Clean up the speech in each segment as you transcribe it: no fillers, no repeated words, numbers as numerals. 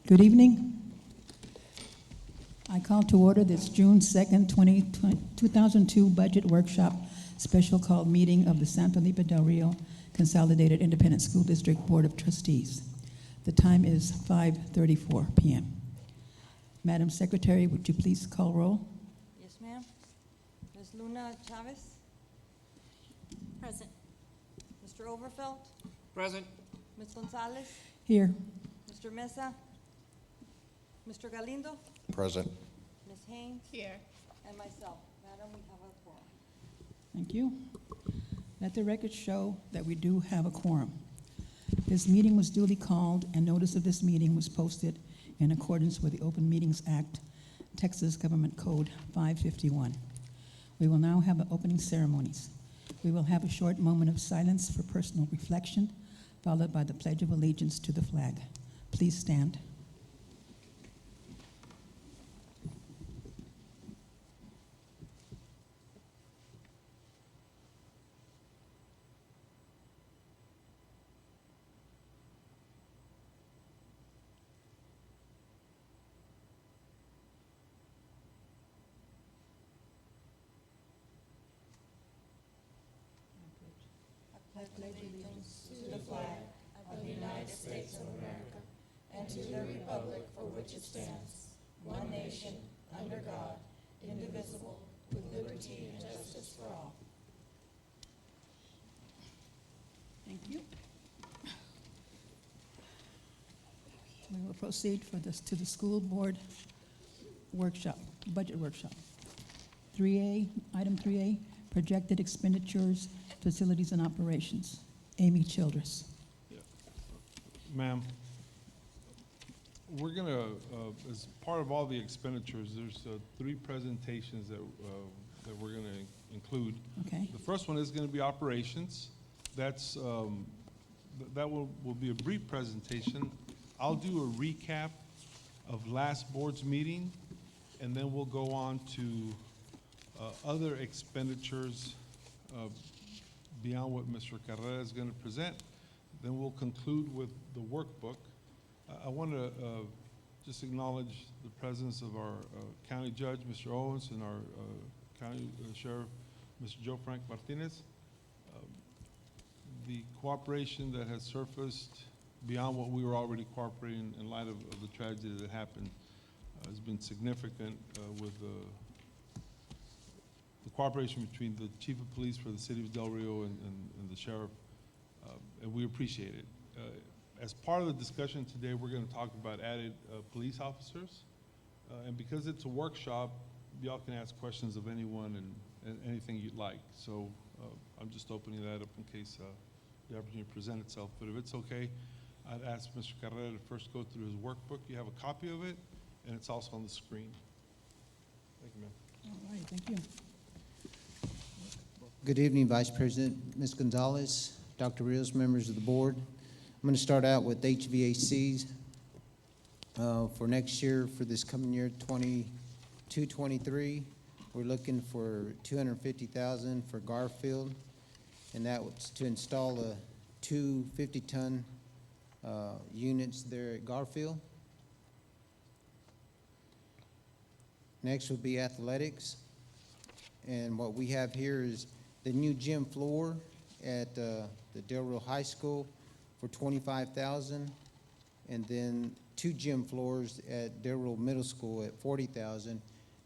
Good evening. I call to order this June 2nd, 2002 Budget Workshop Special Call Meeting of the San Felipe Del Rio Consolidated Independent School District Board of Trustees. The time is 5:34 p.m. Madam Secretary, would you please call roll? Yes, ma'am. Ms. Luna Chavez? Present. Mr. Overfelt? Present. Ms. Gonzalez? Here. Mr. Mesa? Mr. Galindo? Present. Ms. Haynes? Here. And myself. Madam, we have a quorum. Thank you. Let the record show that we do have a quorum. This meeting was duly called, and notice of this meeting was posted in accordance with the Open Meetings Act, Texas Government Code 551. We will now have the opening ceremonies. We will have a short moment of silence for personal reflection, followed by the Pledge of Allegiance to the flag. Please stand. I pledge allegiance to the flag of the United States of America and to the republic for which it stands, one nation, under God, indivisible, with liberty and justice for all. Thank you. We will proceed to the school board workshop, budget workshop. 3A, item 3A, projected expenditures, facilities and operations. Amy Childress. Ma'am, we're gonna, as part of all the expenditures, there's 3 presentations that we're gonna include. Okay. The first one is gonna be operations. That's, that will be a brief presentation. I'll do a recap of last board's meeting, and then we'll go on to other expenditures beyond what Mr. Carrera is gonna present. Then we'll conclude with the workbook. I want to just acknowledge the presence of our county judge, Mr. Owens, and our county sheriff, Mr. Joe Frank Martinez. The cooperation that has surfaced beyond what we were already cooperating in light of the tragedy that happened has been significant with the cooperation between the chief of police for the city of Del Rio and the sheriff, and we appreciate it. As part of the discussion today, we're going to talk about added police officers, and because it's a workshop, y'all can ask questions of anyone and anything you'd like. So I'm just opening that up in case the opportunity to present itself. But if it's okay, I'd ask Mr. Carrera to first go through his workbook. You have a copy of it, and it's also on the screen. Thank you, ma'am. All right, thank you. Good evening, Vice President, Ms. Gonzalez, Dr. Rios, members of the board. I'm going to start out with HVACs for next year, for this coming year, 22-23. We're looking for $250,000 for Garfield, and that was to install the 2 50-ton units there at Garfield. Next will be athletics, and what we have here is the new gym floor at the Del Rio High School for $25,000, and then 2 gym floors at Del Rio Middle School at $40,000. And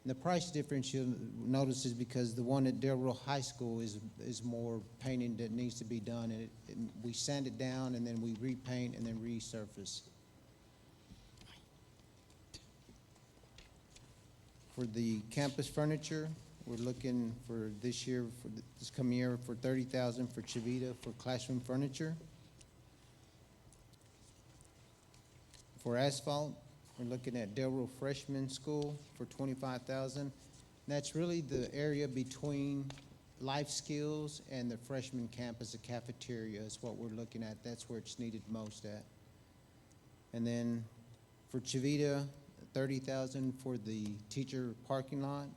the price difference you'll notice is because the one at Del Rio High School is more painting that needs to be done, and we sand it down and then we repaint and then resurface. For the campus furniture, we're looking for this year, for this coming year, for $30,000 for Hvac for classroom furniture. For asphalt, we're looking at Del Rio Freshman School for $25,000. That's really the area between life skills and the freshman campus, the cafeteria is what we're looking at. That's where it's needed most at. And then for Hvac, $30,000 for the teacher parking lot,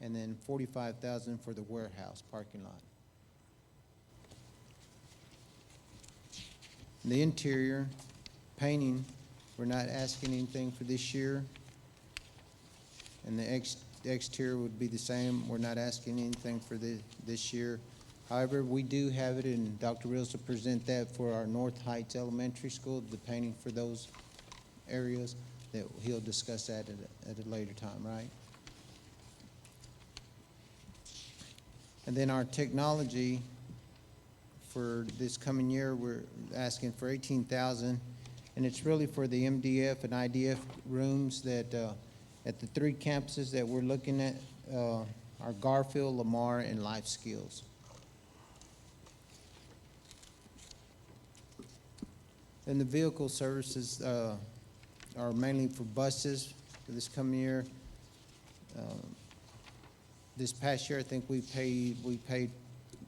and then $45,000 for the warehouse parking lot. The interior, painting, we're not asking anything for this year. And the exterior would be the same. We're not asking anything for this year. However, we do have it, and Dr. Reels will present that for our North Heights Elementary School, the painting for those areas, that he'll discuss that at a later time, right? And then our technology for this coming year, we're asking for $18,000, and it's really for the MDF and IDF rooms that at the 3 campuses that we're looking at are Garfield, Lamar, and Life Skills. And the vehicle services are mainly for buses for this coming year. This past year, I think we paid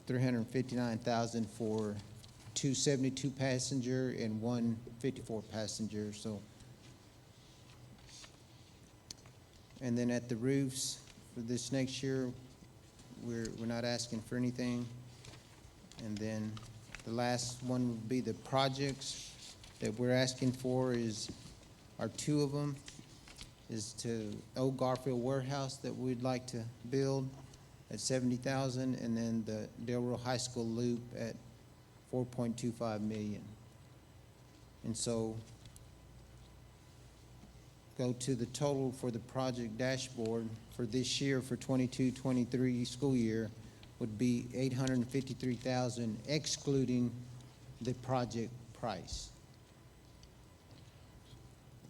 $359,000 for 2 72 passenger and 1 54 passenger. So, and then at the roofs for this next year, we're not asking for anything. And then the last one would be the projects that we're asking for are 2 of them. Is to Old Garfield Warehouse that we'd like to build at $70,000, and then the Del Rio High School Loop at $4.25 million. And so go to the total for the project dashboard for this year, for 22-23 school year, would be $853,000, excluding the project price.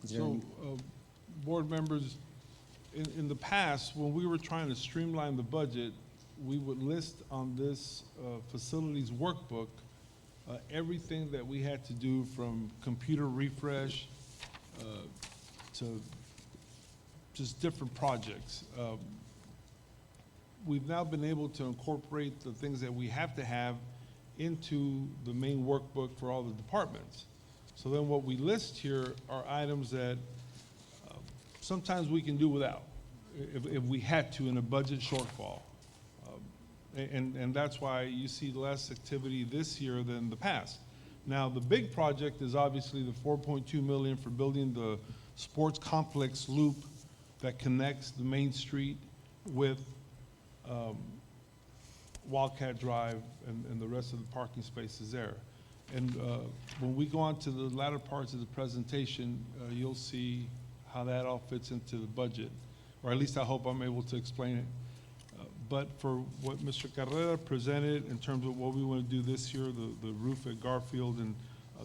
Is there any- Board members, in the past, when we were trying to streamline the budget, we would list on this facilities workbook everything that we had to do, from computer refresh to just different projects. We've now been able to incorporate the things that we have to have into the main workbook for all the departments. So then what we list here are items that sometimes we can do without, if we had to in a budget shortfall. And that's why you see less activity this year than the past. Now, the big project is obviously the $4.2 million for building the sports complex loop that connects the main street with Wildcat Drive and the rest of the parking spaces there. And when we go on to the latter parts of the presentation, you'll see how that all fits into the budget, or at least I hope I'm able to explain it. But for what Mr. Carrera presented in terms of what we want to do this year, the roof at Garfield and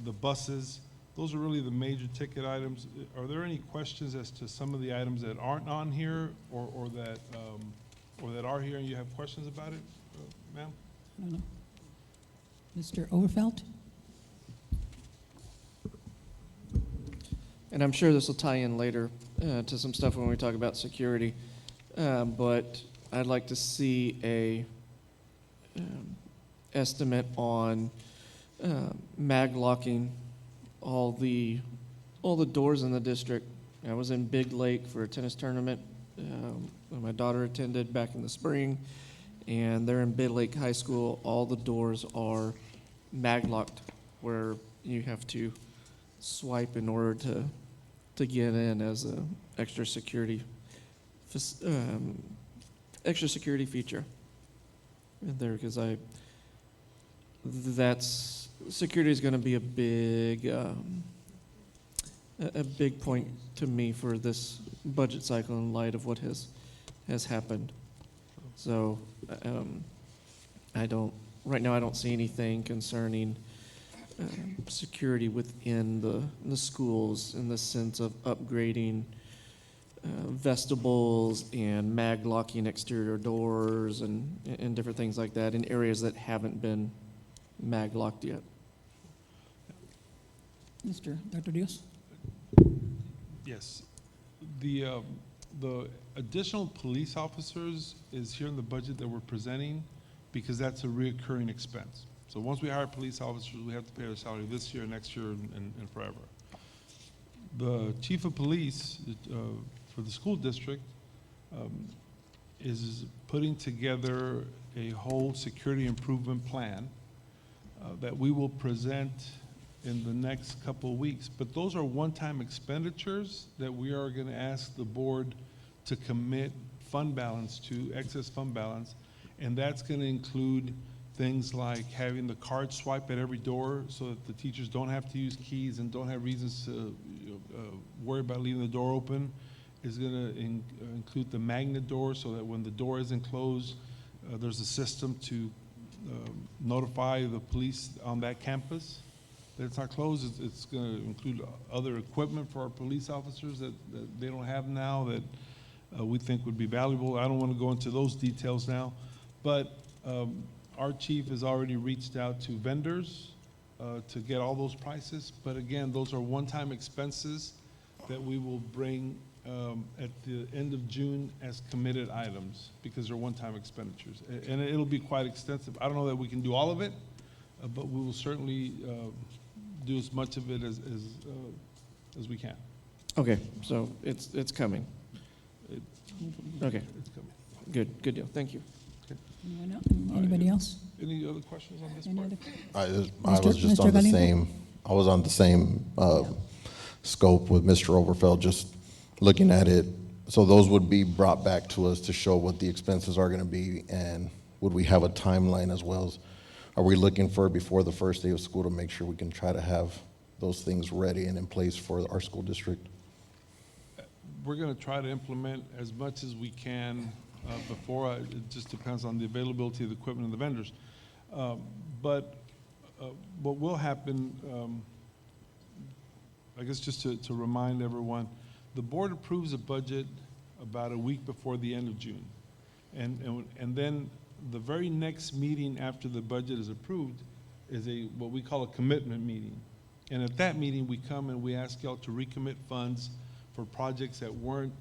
the buses, those are really the major ticket items. Are there any questions as to some of the items that aren't on here, or that are here and you have questions about it, ma'am? I don't know. Mr. Overfelt? And I'm sure this will tie in later to some stuff when we talk about security, but I'd like to see a estimate on mag locking all the doors in the district. I was in Big Lake for a tennis tournament when my daughter attended back in the spring, and there in Big Lake High School, all the doors are mag locked, where you have to swipe in order to get in as a extra security feature in there, because that's security is going to be a big point to me for this budget cycle in light of what has happened. So right now I don't see anything concerning security within the schools in the sense of upgrading vestibules and mag locking exterior doors and different things like that in areas that haven't been mag locked yet. Dr. Diaz? Yes. The additional police officers is here in the budget that we're presenting, because that's a reoccurring expense. So once we hire police officers, we have to pay their salary this year, next year, and forever. The chief of police for the school district is putting together a whole security improvement plan that we will present in the next couple of weeks. But those are one-time expenditures that we are going to ask the board to commit fund balance to, excess fund balance, and that's going to include things like having the card swipe at every door so that the teachers don't have to use keys and don't have reasons to worry about leaving the door open. Is going to include the magnet door so that when the door isn't closed, there's a system to notify the police on that campus that it's not closed. It's going to include other equipment for our police officers that they don't have now that we think would be valuable. I don't want to go into those details now, but our chief has already reached out to vendors to get all those prices. But again, those are one-time expenses that we will bring at the end of June as committed items because they're one-time expenditures. And it'll be quite extensive. I don't know that we can do all of it, but we will certainly do as much of it as we can. Okay, so it's coming. Okay, It's coming. good deal. Thank you. Anyone else? Anybody else? Any other questions on this Any part? other? I was just Mr. on the Galindo? same, I was on the same scope with Mr. Overfeld, just looking at it. So those would be brought back to us to show what the expenses are going to be, and would we have a timeline as well as, are we looking for before the first day of school to make sure we can try to have those things ready and in place for our school district? We're going to try to implement as much as we can before. It just depends on the availability of the equipment and the vendors. But what will happen, I guess just to remind everyone, the board approves a budget about a week before the end of June. And then the very next meeting after the budget is approved is what we call a commitment meeting. And at that meeting, we come and we ask y'all to recommit funds for projects that weren't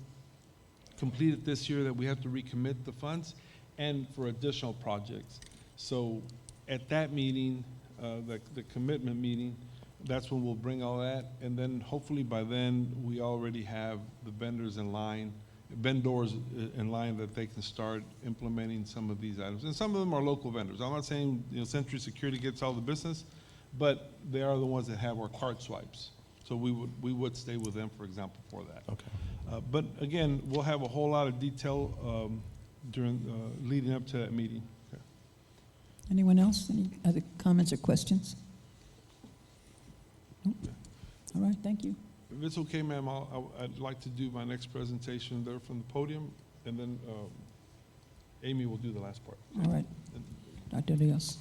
completed this year that we have to recommit the funds, and for additional projects. So at that meeting, the commitment meeting, that's when we'll bring all that, and then hopefully by then, we already have the vendors in line that they can start implementing some of these items. And some of them are local vendors. I'm not saying Century Security gets all the business, but they are the ones that have our card swipes. So we would stay with them, for example, for that. Okay. But again, we'll have a whole lot of detail during leading up to that meeting. Okay. Anyone else? Any other comments or questions? Nope. All right, thank you. If it's okay, ma'am, I'd like to do my next presentation there from the podium, and then Amy will do the last part. All right, Dr. Rios.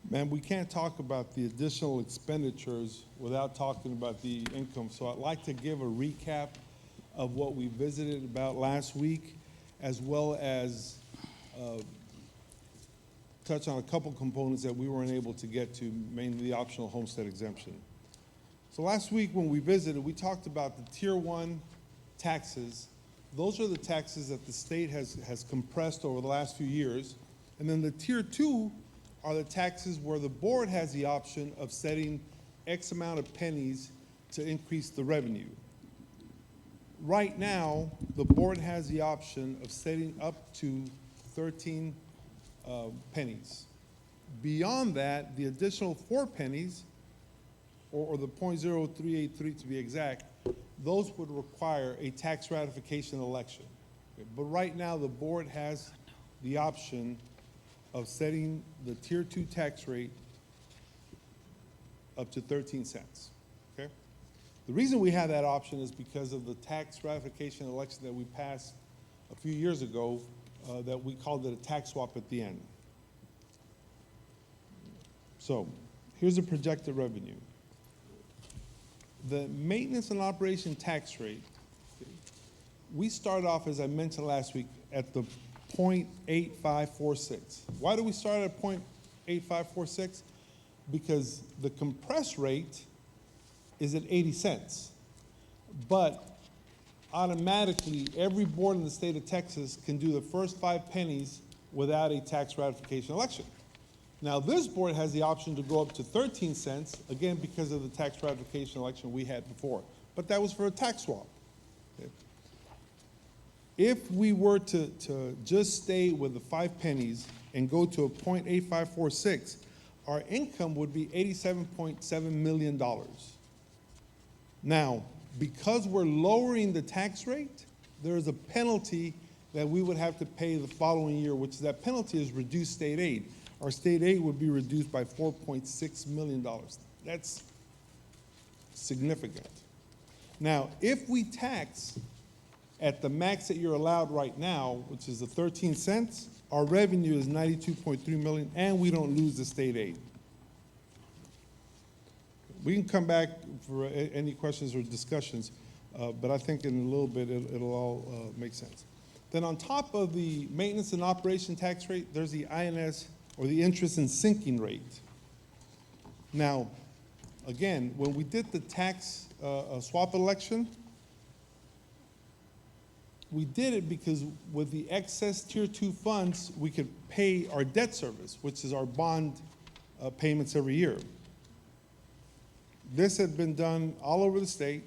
Ma'am, we can't talk about the additional expenditures without talking about the income. So I'd like to give a recap of what we visited about last week, as well as touch on a couple components that we weren't able to get to, mainly the optional homestead exemption. So last week when we visited, we talked about the Tier 1 taxes. Those are the taxes that the state has compressed over the last few years. And then the Tier 2 are the taxes where the board has the option of setting X amount of pennies to increase the revenue. Right now, the board has the option of setting up to 13 pennies. Beyond that, the additional 4 pennies, or the 0.0383 to be exact, those would require a tax ratification election. Okay, but right now, the board has the option of setting the Tier 2 tax rate up to 13 cents, okay? The reason we have that option is because of the tax ratification election that we passed a few years ago that we called it a tax swap at the end. So here's the projected revenue. The maintenance and operation tax rate, we started off, as I mentioned last week, at the 0.8546. Why do we start at 0.8546? Because the compressed rate is at 80 cents. but automatically, every board in the state of Texas can do the first 5 pennies without a tax ratification election. Now, this board has the option to go up to 13 cents, again, because of the tax ratification election we had before. But that was for a tax swap. Okay. If we were to just stay with the 5 pennies and go to a 0.8546, our income would be $87.7 million. Now, because we're lowering the tax rate, there is a penalty that we would have to pay the following year, which that penalty is reduced state aid. Our state aid would be reduced by $4.6 million. That's significant. Now, if we tax at the max that you're allowed right now, which is the 13 cents, our revenue is $92.3 million, and we don't lose the state aid. We can come back for any questions or discussions, but I think in a little bit it'll all make sense. Then on top of the maintenance and operation tax rate, there's the INS, or the interest and sinking rate. Now, again, when we did the tax swap election, we did it because with the excess Tier 2 funds, we could pay our debt service, which is our bond payments every year. This had been done all over the state.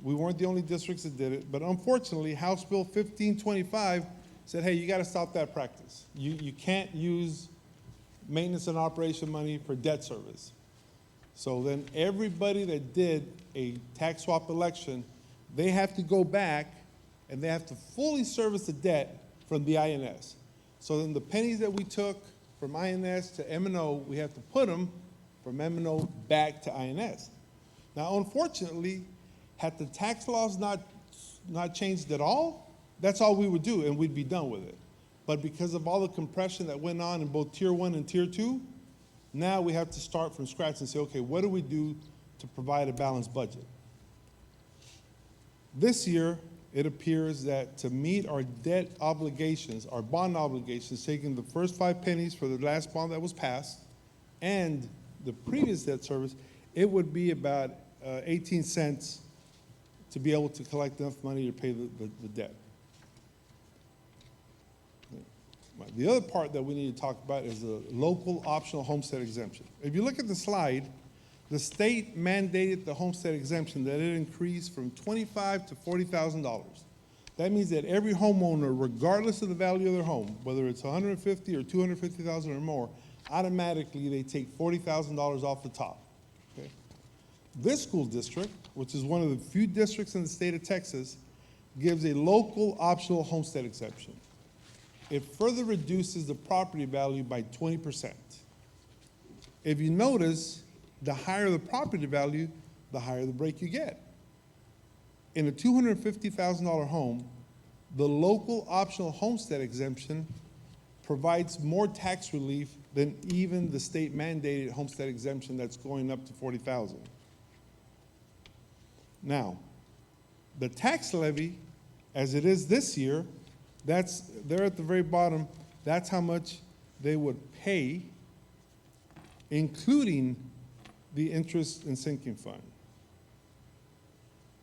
We weren't the only districts that did it, but unfortunately, House Bill 1525 said, hey, you got to stop that practice. You can't use maintenance and operation money for debt service. So then everybody that did a tax swap election, they have to go back and they have to fully service the debt from the INS. So then the pennies that we took from INS to M&O, we have to put them from M&O back to INS. Now, unfortunately, had the tax laws not changed at all, that's all we would do, and we'd be done with it. But because of all the compression that went on in both Tier 1 and Tier 2, now we have to start from scratch and say, okay, what do we do to provide a balanced budget? This year, it appears that to meet our debt obligations, our bond obligations, taking the first 5 pennies for the last bond that was passed and the previous debt service, it would be about 18 cents to be able to collect enough money to pay the debt. The other part that we need to talk about is the local optional homestead exemption. If you look at the slide, the state mandated the homestead exemption that it increased from $25,000 to $40,000. That means that every homeowner, regardless of the value of their home, whether it's $150,000 or $250,000 or more, automatically they take $40,000 off the top. Okay? This school district, which is one of the few districts in the state of Texas, gives a local optional homestead exemption. It further reduces the property value by 20%. If you notice, the higher the property value, the higher the break you get. In a $250,000 home, the local optional homestead exemption provides more tax relief than even the state mandated homestead exemption that's going up to $40,000. Now, the tax levy, as it is this year, that's there at the very bottom, that's how much they would pay, including the interest and sinking fund.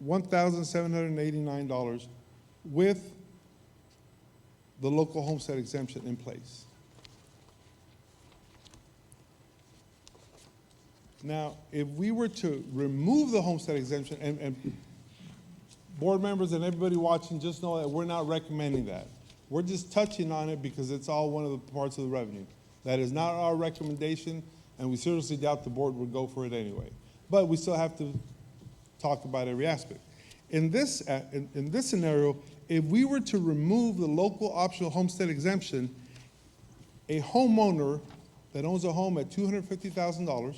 $1,789 with the local homestead exemption in place. Now, if we were to remove the homestead exemption, and board members and everybody watching, just know that we're not recommending that. We're just touching on it because it's all one of the parts of the revenue. That is not our recommendation, and we seriously doubt the board would go for it anyway. But we still have to talk about every aspect. In this scenario, if we were to remove the local optional homestead exemption, a homeowner that owns a home at $250,000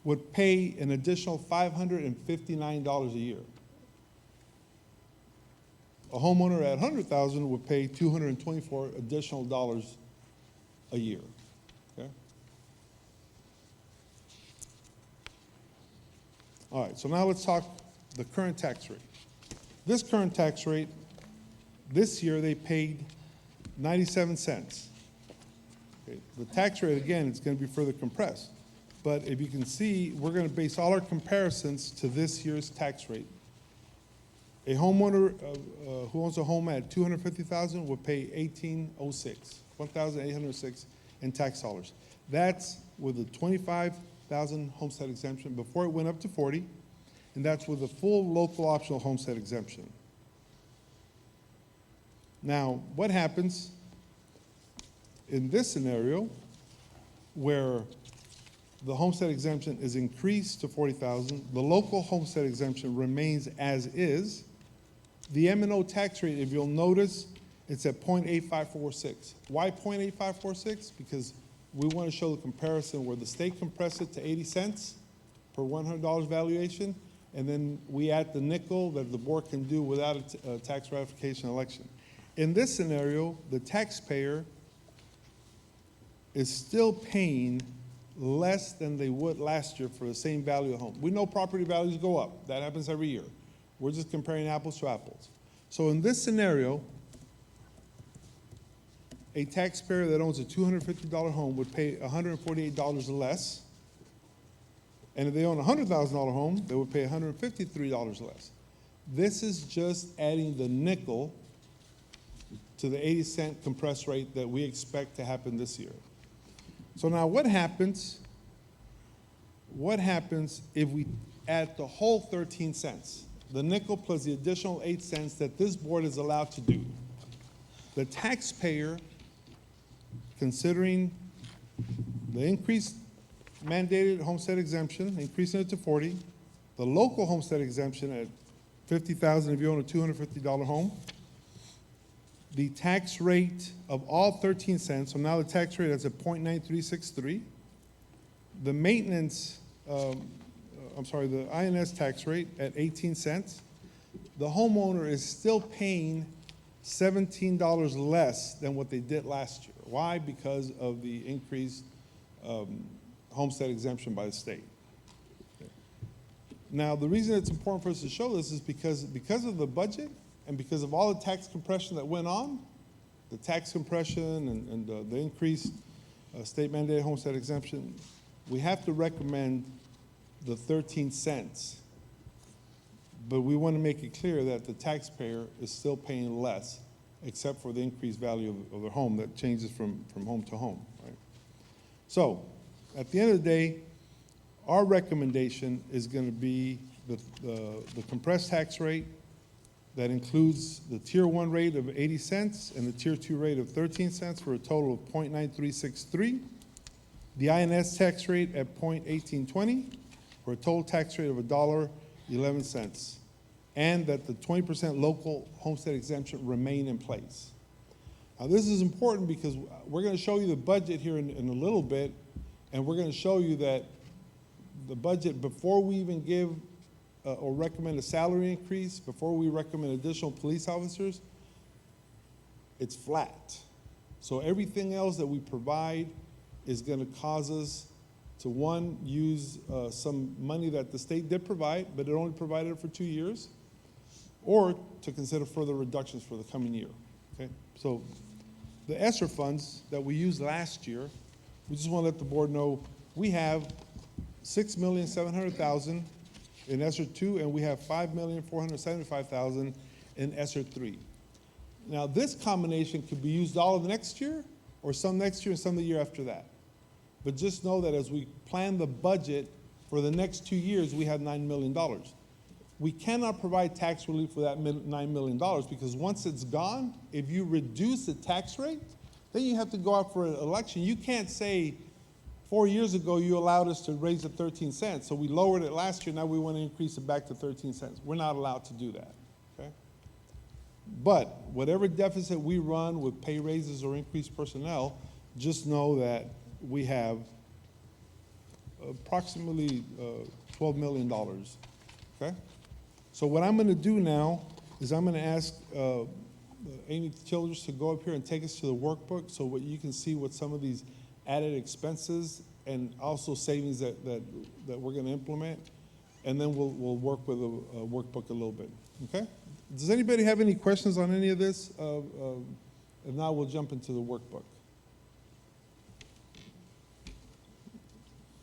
would pay an additional $559 a year. A homeowner at $100,000 would pay $224 additional dollars a year. Okay? All right, so now let's talk the current tax rate. This current tax rate, this year they paid 97 cents. Okay, the tax rate, again, is going to be further compressed. But if you can see, we're going to base all our comparisons to this year's tax rate. A homeowner who owns a home at $250,000 would pay $1,806 in tax dollars. That's with a $25,000 homestead exemption before it went up to $40,000, and that's with a full local optional homestead exemption. Now, what happens in this scenario where the homestead exemption is increased to $40,000, the local homestead exemption remains as is. The M&O tax rate, if you'll notice, it's at 0.8546. Why 0.8546? Because we want to show the comparison where the state compressed it to 80 cents per $100 valuation, and then we add the nickel that the board can do without a tax ratification election. In this scenario, the taxpayer is still paying less than they would last year for the same value of home. We know property values go up. That happens every year. We're just comparing apples to apples. So in this scenario, a taxpayer that owns a $250 home would pay $148 less. And if they own a $100,000 home, they would pay $153 less. This is just adding the nickel to the 80-cent compressed rate that we expect to happen this year. So now what happens if we add the whole 13 cents, the nickel plus the additional 8 cents that this board is allowed to do? The taxpayer, considering the increased mandated homestead exemption, increasing it to 40, the local homestead exemption at $50,000 if you own a $250 home, the tax rate of all 13 cents, so now the tax rate is at 0.9363. The maintenance, the INS tax rate at 18 cents. The homeowner is still paying $17 less than what they did last year. Why? Because of the increased homestead exemption by the state. Now, the reason it's important for us to show this is because of the budget and because of all the tax compression that went on, the tax compression and the increased state mandated homestead exemption, we have to recommend the 13 cents. But we want to make it clear that the taxpayer is still paying less, except for the increased value of their home that changes from home to home, right? So, at the end of the day, our recommendation is going to be the compressed tax rate that includes the Tier 1 rate of 80 cents and the Tier 2 rate of 13 cents for a total of 0.9363. The INS tax rate at 0.1820 for a total tax rate of $1.11. And that the 20% local homestead exemption remain in place. Now this is important because we're going to show you the budget here in a little bit, and we're going to show you that the budget, before we even give or recommend a salary increase, before we recommend additional police officers, it's flat. So everything else that we provide is going to cause us to, one, use some money that the state did provide, but it only provided it for 2 years, or to consider further reductions for the coming year, okay? So the ESSER funds that we used last year, we just want to let the board know we have $6,700,000 in ESSER 2, and we have $5,475,000 in ESSER 3. Now this combination could be used all of the next year, or some next year and some the year after that. But just know that as we plan the budget for the next 2 years, we have $9 million. We cannot provide tax relief for that $9 million because once it's gone, if you reduce the tax rate, then you have to go out for an election. You can't say 4 years ago you allowed us to raise it 13 cents, so we lowered it last year, now we want to increase it back to 13 cents. We're not allowed to do that, okay? But whatever deficit we run with pay raises or increased personnel, just know that we have approximately $12 million, okay? So what I'm going to do now is I'm going to ask Amy Childers to go up here and take us to the workbook so what you can see what some of these added expenses and also savings that we're going to implement, and then we'll work with a workbook a little bit, okay? Does anybody have any questions on any of this? If not, we'll jump into the workbook.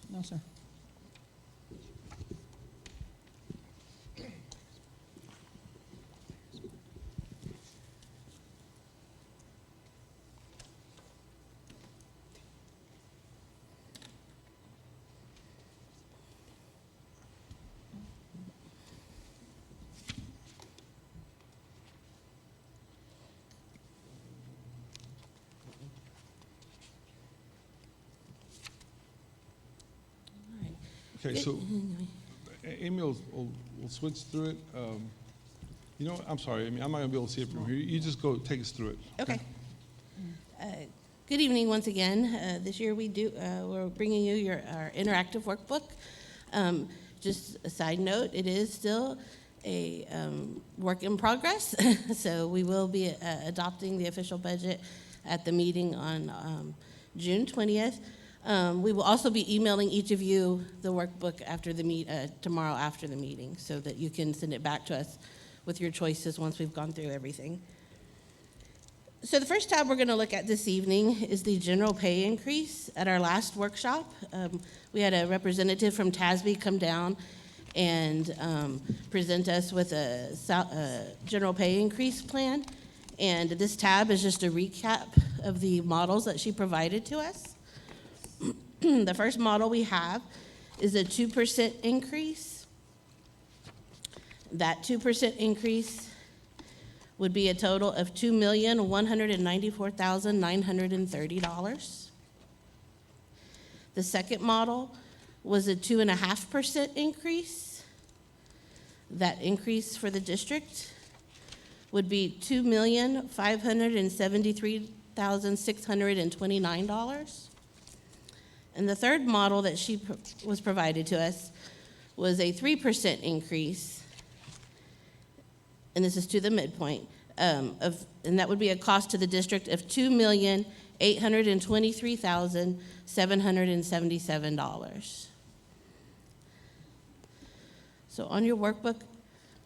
No, sir. Okay, so Amy will switch through it. You know what, I'm sorry, Amy, I'm not gonna be able to see it from here. You just go, take us through it. Okay. Good evening once again. This year we're bringing you our interactive workbook. Just a side note, it is still a work in progress. So we will be adopting the official budget at the meeting on June 20th. We will also be emailing each of you the workbook after the tomorrow after the meeting, so that you can send it back to us with your choices once we've gone through everything. So the first tab we're going to look at this evening is the general pay increase. At our last workshop, we had a representative from TASB come down and present us with a general pay increase plan. And this tab is just a recap of the models that she provided to us. The first model we have is a 2% increase. That 2% increase would be a total of $2,194,930. The second model was a 2.5% increase. That increase for the district would be $2,573,629. And the third model that she was provided to us was a 3% increase, and this is to the midpoint, and that would be a cost to the district of $2,823,777. So on your workbook,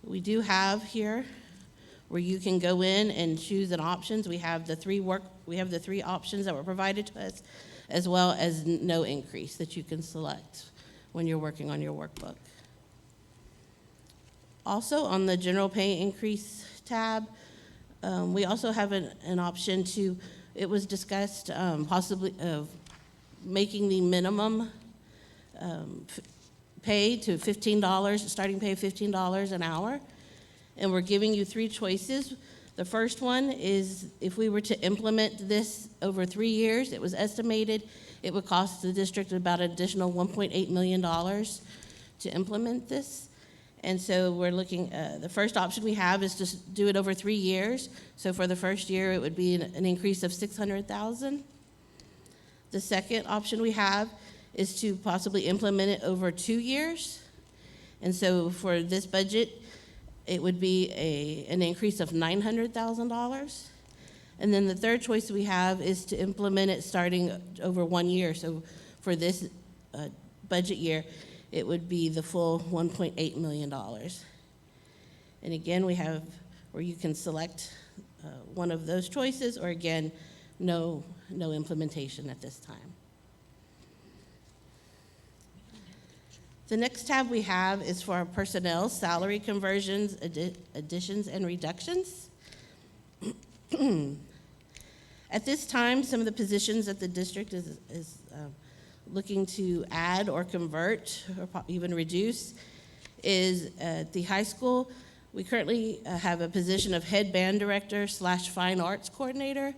we do have here where you can go in and choose an options. We have the three options that were provided to us, as well as no increase that you can select when you're working on your workbook. Also, on the general pay increase tab, we also have an option to, it was discussed possibly of making the minimum pay to $15, starting pay of $15 an hour. And we're giving you three choices. The first one is if we were to implement this over 3 years, it was estimated it would cost the district about an additional $1.8 million to implement this. And so we're looking, the first option we have is to do it over 3 years. So for the first year, it would be an increase of $600,000. The second option we have is to possibly implement it over 2 years. And so for this budget, it would be an increase of $900,000. And then the third choice we have is to implement it starting over 1 year. So for this budget year, it would be the full $1.8 million. And again, we have where you can select one of those choices, or again, no implementation at this time. The next tab we have is for our personnel, salary conversions, additions, and reductions. At this time, some of the positions that the district is looking to add or convert or even reduce is at the high school. We currently have a position of head band director / fine arts coordinator,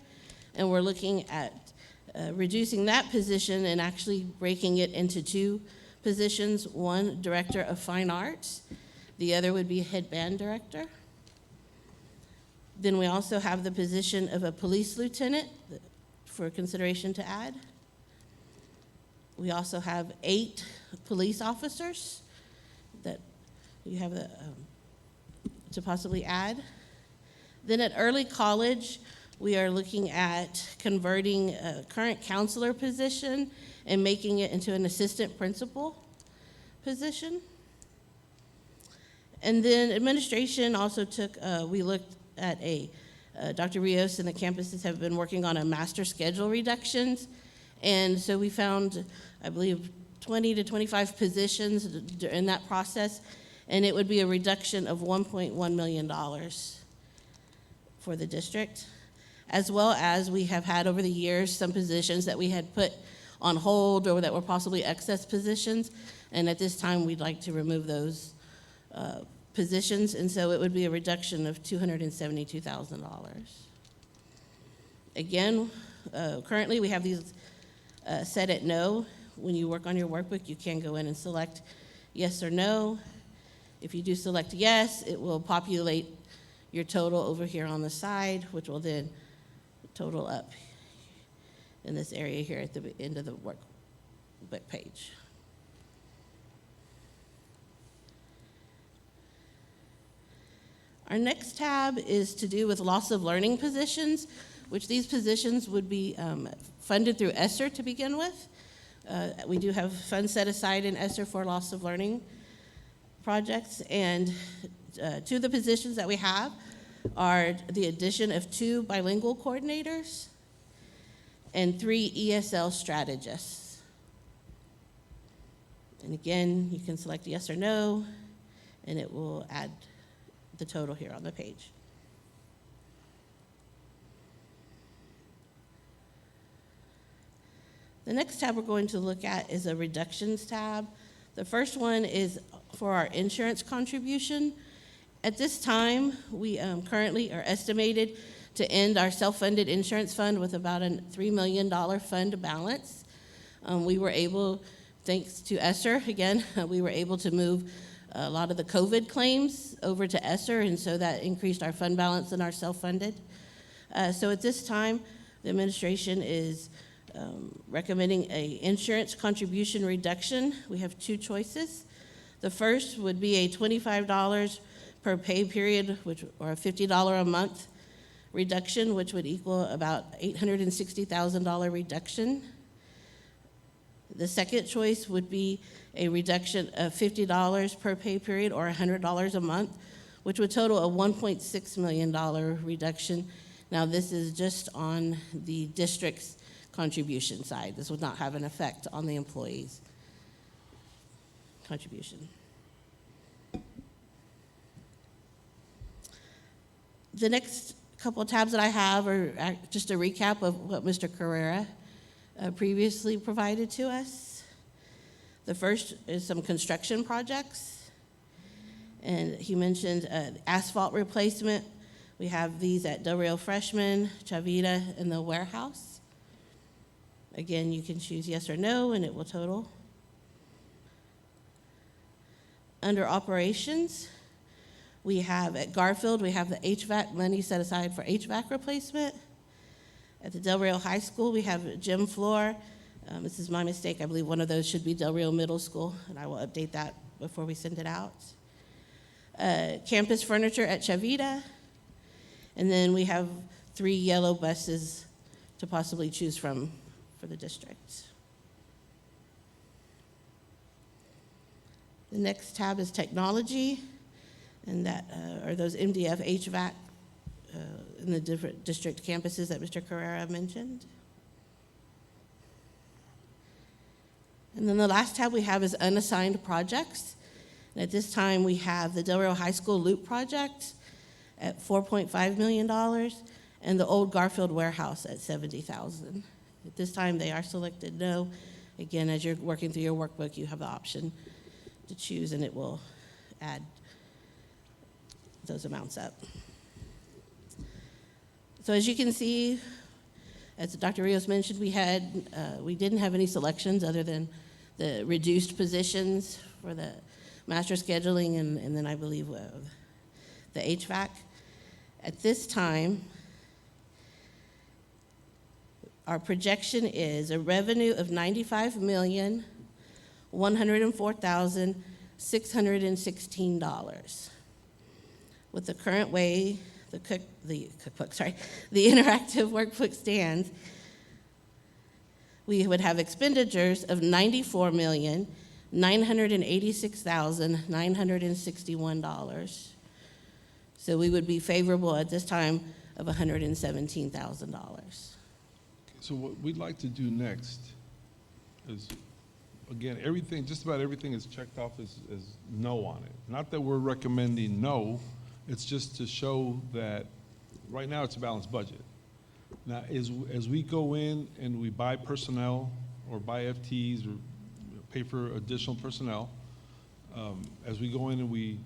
and we're looking at reducing that position and actually breaking it into two positions, one director of fine arts, the other would be head band director. Then we also have the position of a police lieutenant for consideration to add. We also have 8 police officers that you have to possibly add. Then at early college, we are looking at converting a current counselor position and making it into an assistant principal position. And then administration also we looked at Dr. Rios and the campuses have been working on a master schedule reductions. And so we found, I believe, 20 to 25 positions in that process, and it would be a reduction of $1.1 million for the district, as well as we have had over the years some positions that we had put on hold or that were possibly excess positions, and at this time we'd like to remove those positions, and so it would be a reduction of $272,000. Again, currently we have these set at no. when you work on your workbook, you can go in and select yes or no. If you do select yes, it will populate your total over here on the side, which will then total up in this area here at the end of the workbook page. Our next tab is to do with loss of learning positions, which these positions would be funded through ESSER to begin with. We do have funds set aside in ESSER for loss of learning projects, and two of the positions that we have are the addition of 2 bilingual coordinators and 3 ESL strategists. And again, you can select yes or no, and it will add the total here on the page. The next tab we're going to look at is a reductions tab. The first one is for our insurance contribution. At this time, we currently are estimated to end our self-funded insurance fund with about a $3 million fund balance. We were able, thanks to ESSER, again, we were able to move a lot of the COVID claims over to ESSER, and so that increased our fund balance and our self-funded. So at this time, the administration is recommending an insurance contribution reduction. We have 2 choices. The first would be a $25 per pay period, or a $50 a month reduction, which would equal about $860,000 reduction. The second choice would be a reduction of $50 per pay period, or $100 a month, which would total a $1.6 million reduction. Now, this is just on the district's contribution side. This would not have an effect on the employee's contribution. The next couple of tabs that I have are just a recap of what Mr. Carrera previously provided to us. The first is some construction projects, and he mentioned asphalt replacement. We have these at Del Rio Freshman, Chavita, and the warehouse. Again, you can choose yes or no, and it will total. Under operations, we have at Garfield, we have the HVAC money set aside for HVAC replacement. At the Del Rio High School, we have a gym floor. This is my mistake. I believe one of those should be Del Rio Middle School, and I will update that before we send it out. Campus furniture at Chavita. And then we have 3 yellow buses to possibly choose from for the district. The next tab is technology, and that are those MDF HVAC in the different district campuses that Mr. Carrera mentioned. And then the last tab we have is unassigned projects. And at this time, we have the Del Rio High School Loop project at $4.5 million, and the old Garfield warehouse at $70,000. At this time, they are selected no. Again, as you're working through your workbook, you have the option to choose, and it will add those amounts up. So as you can see, as Dr. Rios mentioned, we didn't have any selections other than the reduced positions for the master scheduling and then I believe the HVAC. At this time, our projection is a revenue of $95,104,616. With the current way the interactive workbook stands, we would have expenditures of $94,986,961. So we would be favorable at this time of $117,000. So what we'd like to do next is, again, just about everything is checked off as no on it. Not that we're recommending no, it's just to show that right now it's a balanced budget. Now, as we go in and we buy personnel or buy FTEs or pay for additional personnel, as we go in and we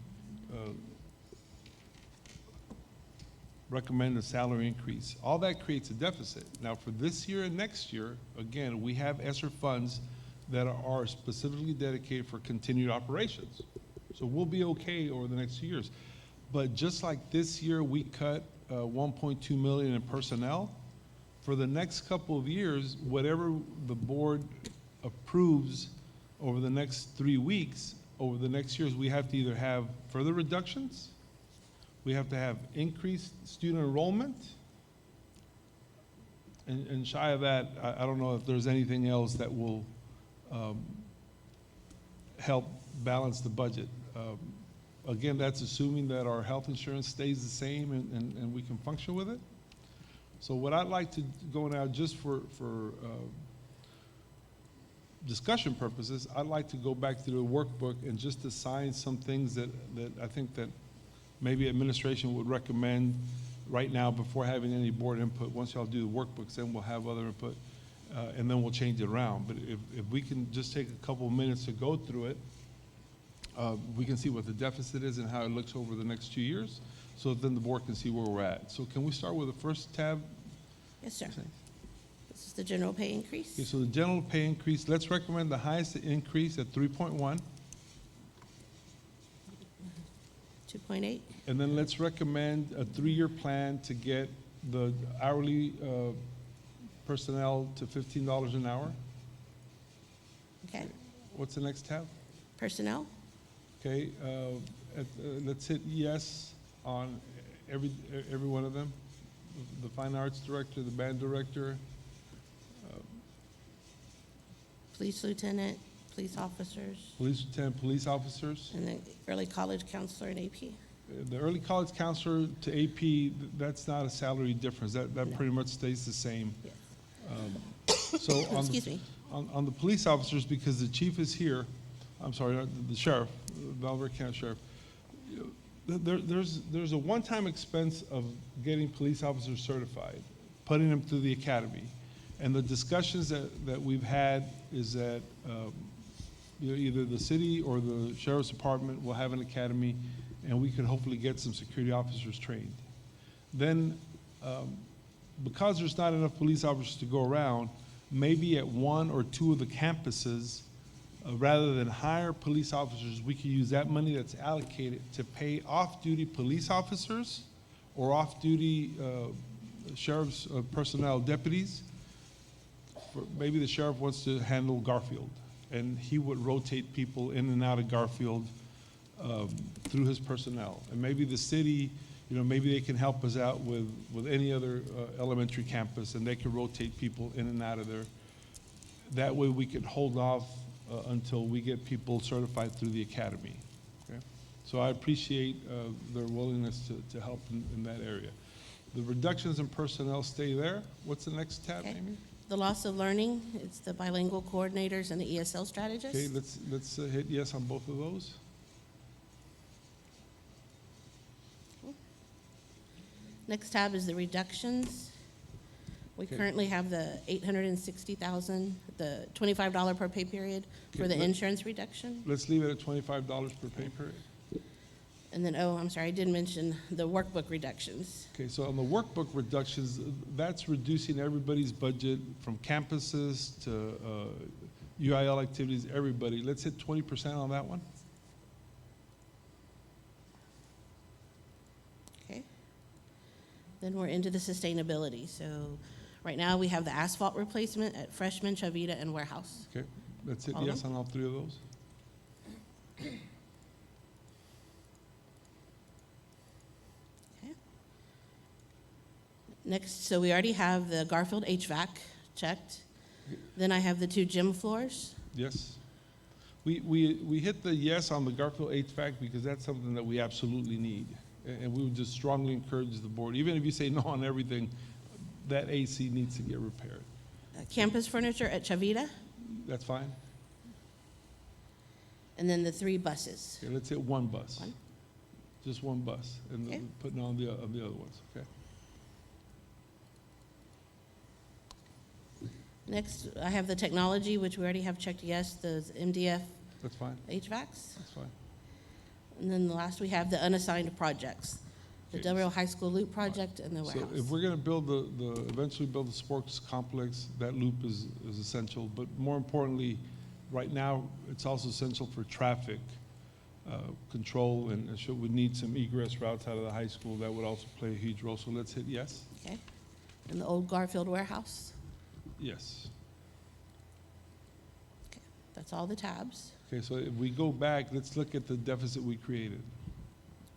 recommend a salary increase, all that creates a deficit. Now, for this year and next year, again, we have ESSER funds that are specifically dedicated for continued operations. So we'll be okay over the next 2 years. But just like this year, we cut 1.2 million in personnel, for the next couple of years, whatever the board approves over the next 3 weeks, over the next years, we have to either have further reductions, we have to have increased student enrollment, and shy of that, I don't know if there's anything else that will help balance the budget. Again, that's assuming that our health insurance stays the same and we can function with it. So what I'd like to go now, just for discussion purposes, I'd like to go back through the workbook and just assign some things that I think that maybe administration would recommend right now before having any board input. Once y'all do the workbooks, then we'll have other input, and then we'll change it around. But if we can just take a couple of minutes to go through it, we can see what the deficit is and how it looks over the next 2 years, so then the board can see where we're at. So can we start with the first tab? Yes, sir. This is the general pay increase. Okay, so the general pay increase, let's recommend the highest increase at 3.1, 2.8. and then let's recommend a 3-year plan to get the hourly personnel to $15 an hour. Okay. What's the next tab? Personnel. Okay, let's hit yes on every one of them. The fine arts director, the band director, Police lieutenant, police officers, police lieutenant, police officers. and the early college counselor and AP. The early college counselor to AP, that's not a salary difference. That No. pretty much stays the same. Yes. So on Excuse me. on the police officers, because the chief is here, I'm sorry, the sheriff, Val County Sheriff, there's a one-time expense of getting police officers certified, putting them through the academy. And the discussions that we've had is that either the city or the sheriff's department will have an academy, and we could hopefully get some security officers trained. Then, because there's not enough police officers to go around, maybe at 1 or 2 of the campuses, rather than hire police officers, we could use that money that's allocated to pay off-duty police officers or off-duty sheriff's personnel deputies. Maybe the sheriff wants to handle Garfield, and he would rotate people in and out of Garfield through his personnel. And maybe the city, maybe they can help us out with any other elementary campus, and they can rotate people in and out of there. That way we can hold off until we get people certified through the academy. Okay? So I appreciate their willingness to help in that area. The reductions in personnel stay there. What's the next tab, Okay. Amy? The loss of learning, it's the bilingual coordinators and the ESL strategists. Okay, let's hit yes on both of those. Next tab is the reductions. We Okay. currently have the $860,000, the $25 per pay period for Okay, the insurance reduction. Let's leave it at $25 per pay period. And then, oh, I'm sorry, I did mention the workbook reductions. Okay, so on the workbook reductions, that's reducing everybody's budget from campuses to UIL activities, everybody. Let's hit 20% on that one. Okay. Then we're into the sustainability. So right now, we have the asphalt replacement at Freshman, Chavita, and Warehouse. Okay, let's hit All of yes them? on all 3 of those. Okay. Next, so we already have the Garfield HVAC checked. Then I have the 2 gym floors. Yes. We hit the yes on the Garfield HVAC because that's something that we absolutely need. And we would just strongly encourage the board, even if you say no on everything, that AC needs to get repaired. Campus furniture at Chavita, That's fine? and then the 3 buses. Okay, let's hit 1 bus. One. Just 1 bus, and Okay. then putting on the other ones, okay? Next, I have the technology, which we already have checked yes, the MDF That's fine, HVACs. that's fine. And then the last, we have the unassigned projects, the Okay. Del Rio High School Loop project and the So warehouse. if we're gonna build eventually build the sports complex, that loop is essential, but more importantly, Right now, it's also essential for traffic control, and should we need some egress routes out of the high school, that would also play a huge role. So let's hit yes. Okay. And the old Garfield warehouse. Yes. Okay. That's all the tabs. Okay, so if we go back, let's look at the deficit we created.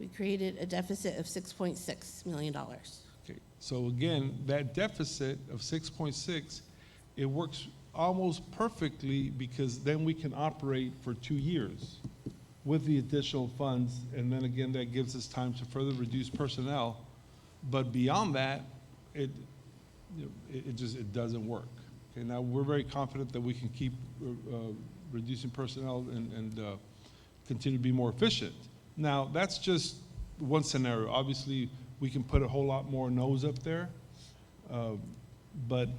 We created a deficit of $6.6 million. Okay, so again, that deficit of 6.6, it works almost perfectly because then we can operate for 2 years with the additional funds, and then again, that gives us time to further reduce personnel. But beyond that, it doesn't work. Okay, now we're very confident that we can keep reducing personnel and continue to be more efficient. Now, that's just one scenario. Obviously, we can put a whole lot more no's up there, but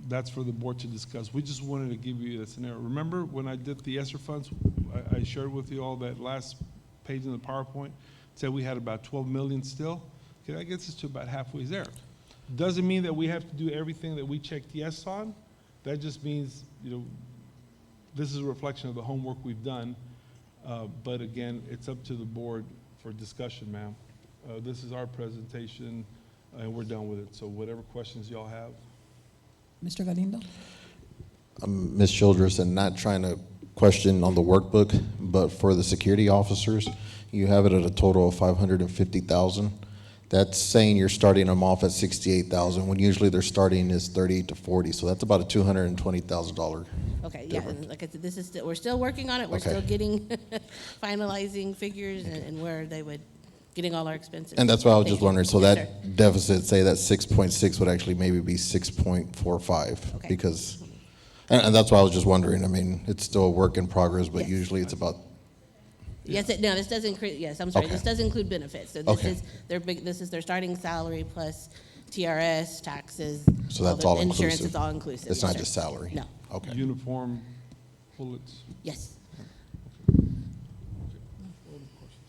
that's for the board to discuss. We just wanted to give you a scenario. Remember when I did the ESSER funds, I shared with you all that last page in the PowerPoint, said we had about 12 million still? Okay, that gets us to about halfway there. Doesn't mean that we have to do everything that we checked yes on. That just means, this is a reflection of the homework we've done. But again, it's up to the board for discussion, ma'am. This is our presentation, and we're done with it. So whatever questions y'all have. Mr. Galindo? Ms. Childress, and not trying to question on the workbook, but for the security officers, you have it at a total of 550,000. That's saying you're starting them off at 68,000 when usually their starting is 38 to 40. So that's about a $220,000. Okay, yeah, and like I said, this is still, we're still working on it. We're still getting, finalizing figures and where they would, getting all our expenses. And that's why I was Thank just you. wondering, so Yes, that sir. deficit, say that 6.6 would actually maybe be 6.45 Okay. because, and that's why I was just wondering. I mean, it's still a work in progress, but Yes. usually it's about, Yes, no, this does include, yes, I'm sorry, Okay. this does include benefits. So this Okay. is this is their starting salary plus TRS, taxes. So that's the all Insurance inclusive. is all inclusive. it's yes, not sir. just salary? No, Okay. Uniform, bullets. yes.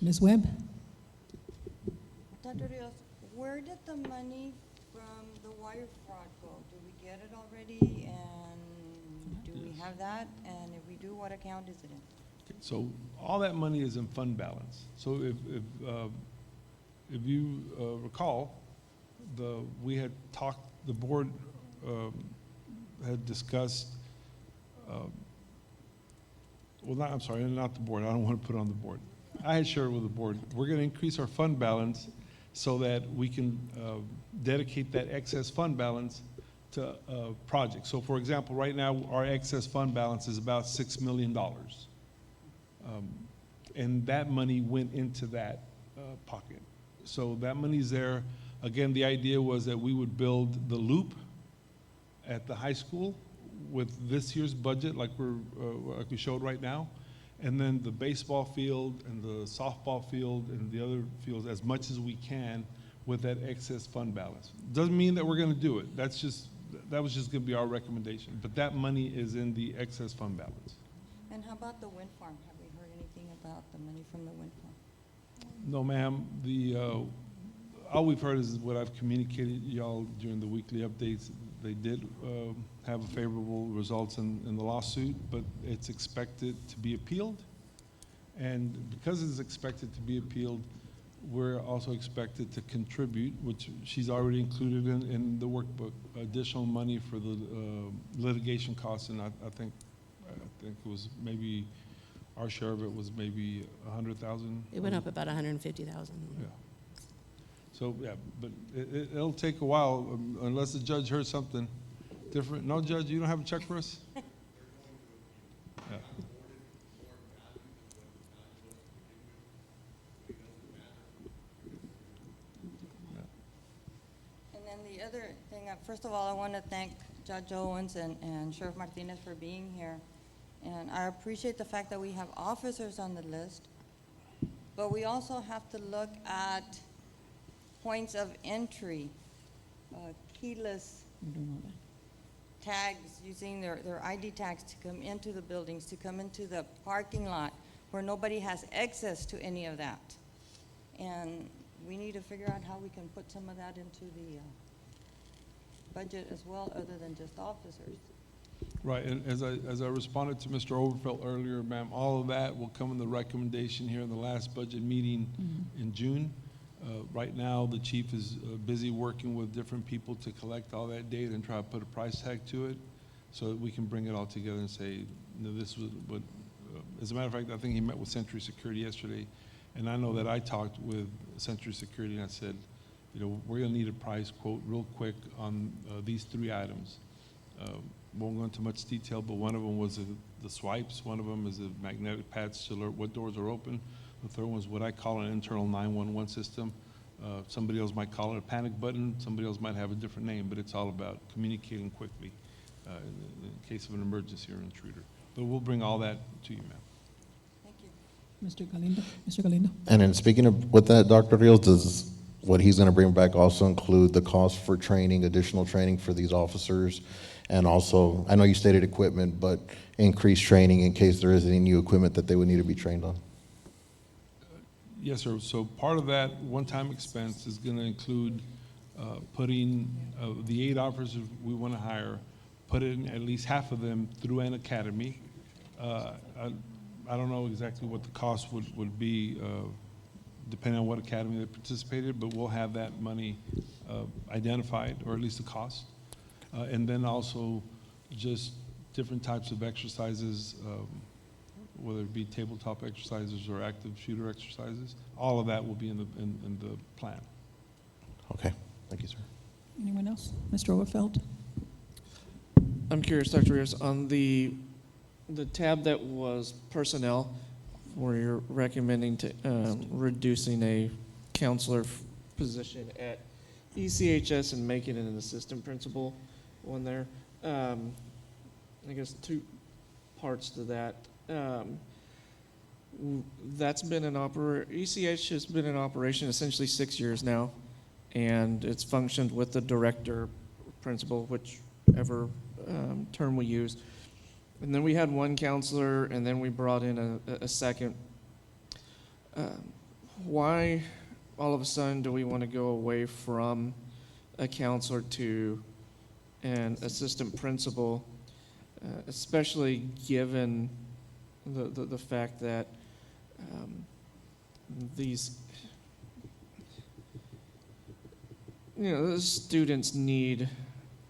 Ms. Webb? Dr. Rios, where did the money from the wire fraud go? Do we get it already, and do we have that? And if we do, what account is it in? Okay, so all that money is in fund balance. So if you recall, we had talked, the board had discussed, I'm sorry, not the board. I don't want to put it on the board. I had shared with the board, we're going to increase our fund balance so that we can dedicate that excess fund balance to projects. So for example, right now, our excess fund balance is about $6 million. And that money went into that pocket. So that money's there. Again, the idea was that we would build the loop at the high school with this year's budget, like we showed right now, and then the baseball field and the softball field and the other fields as much as we can with that excess fund balance. Doesn't mean that we're going to do it. That was just going to be our recommendation. But that money is in the excess fund balance. And how about the wind farm? Have we heard anything about the money from the wind farm? No, ma'am. All we've heard is what I've communicated y'all during the weekly updates. They did have favorable results in the lawsuit, but it's expected to be appealed. And because it's expected to be appealed, we're also expected to contribute, which she's already included in the workbook, additional money for the litigation costs. And I think it was maybe, our share of it was maybe 100,000. It went up about 150,000. Yeah. So, yeah, but it'll take a while unless the judge heard something different. No, Judge, you don't have a check for us? Yeah. And then the other thing, first of all, I want to thank Judge Owens and Sheriff Martinez for being here. And I appreciate the fact that we have officers on the list, but we also have to look at points of entry, keyless We don't know that. tags, using their ID tags to come into the buildings, to come into the parking lot, where nobody has access to any of that. And we need to figure out how we can put some of that into the budget as well, other than just officers. Right, and as I responded to Mr. Overfelt earlier, ma'am, all of that will come in the recommendation here in the last budget meeting in June. Right now, the chief is busy working with different people to collect all that data and try to put a price tag to it so that we can bring it all together and say, you know, this was what, as a matter of fact, I think he met with Century Security yesterday, and I know that I talked with Century Security and I said, you know, we're gonna need a price quote real quick on these 3 items. Won't go into much detail, but one of them was the swipes, one of them is the magnetic pads to alert what doors are open. The third one is what I call an internal 911 system. Somebody else might call it a panic button, somebody else might have a different name, but it's all about communicating quickly in case of an emergency or intruder. But we'll bring all that to you, ma'am. Thank you. Mr. Galindo? Mr. Galindo? And then speaking of, with that, Dr. Rios, does what he's gonna bring back also include the cost for training, additional training for these officers? And also, I know you stated equipment, but increased training in case there is any new equipment that they would need to be trained on? Yes, sir. So part of that one-time expense is going to include putting the 8 officers we want to hire, putting at least half of them through an academy. I don't know exactly what the cost would be depending on what academy they participated, but we'll have that money identified, or at least the cost. And then also just different types of exercises, whether it be tabletop exercises or active shooter exercises. All of that will be in the plan. Okay, thank you, sir. Anyone else? Mr. Overfeld? I'm curious, Dr. Rios, on the tab that was personnel, where you're recommending to reducing a counselor position at ECHS and making it an assistant principal one there. I guess 2 parts to that. That's been ECH has been in operation essentially 6 years now, and it's functioned with the director, principal, whichever term we use. And then we had 1 counselor, and then we brought in a second. Why all of a sudden do we want to go away from a counselor to an assistant principal, especially given the fact that these, the students need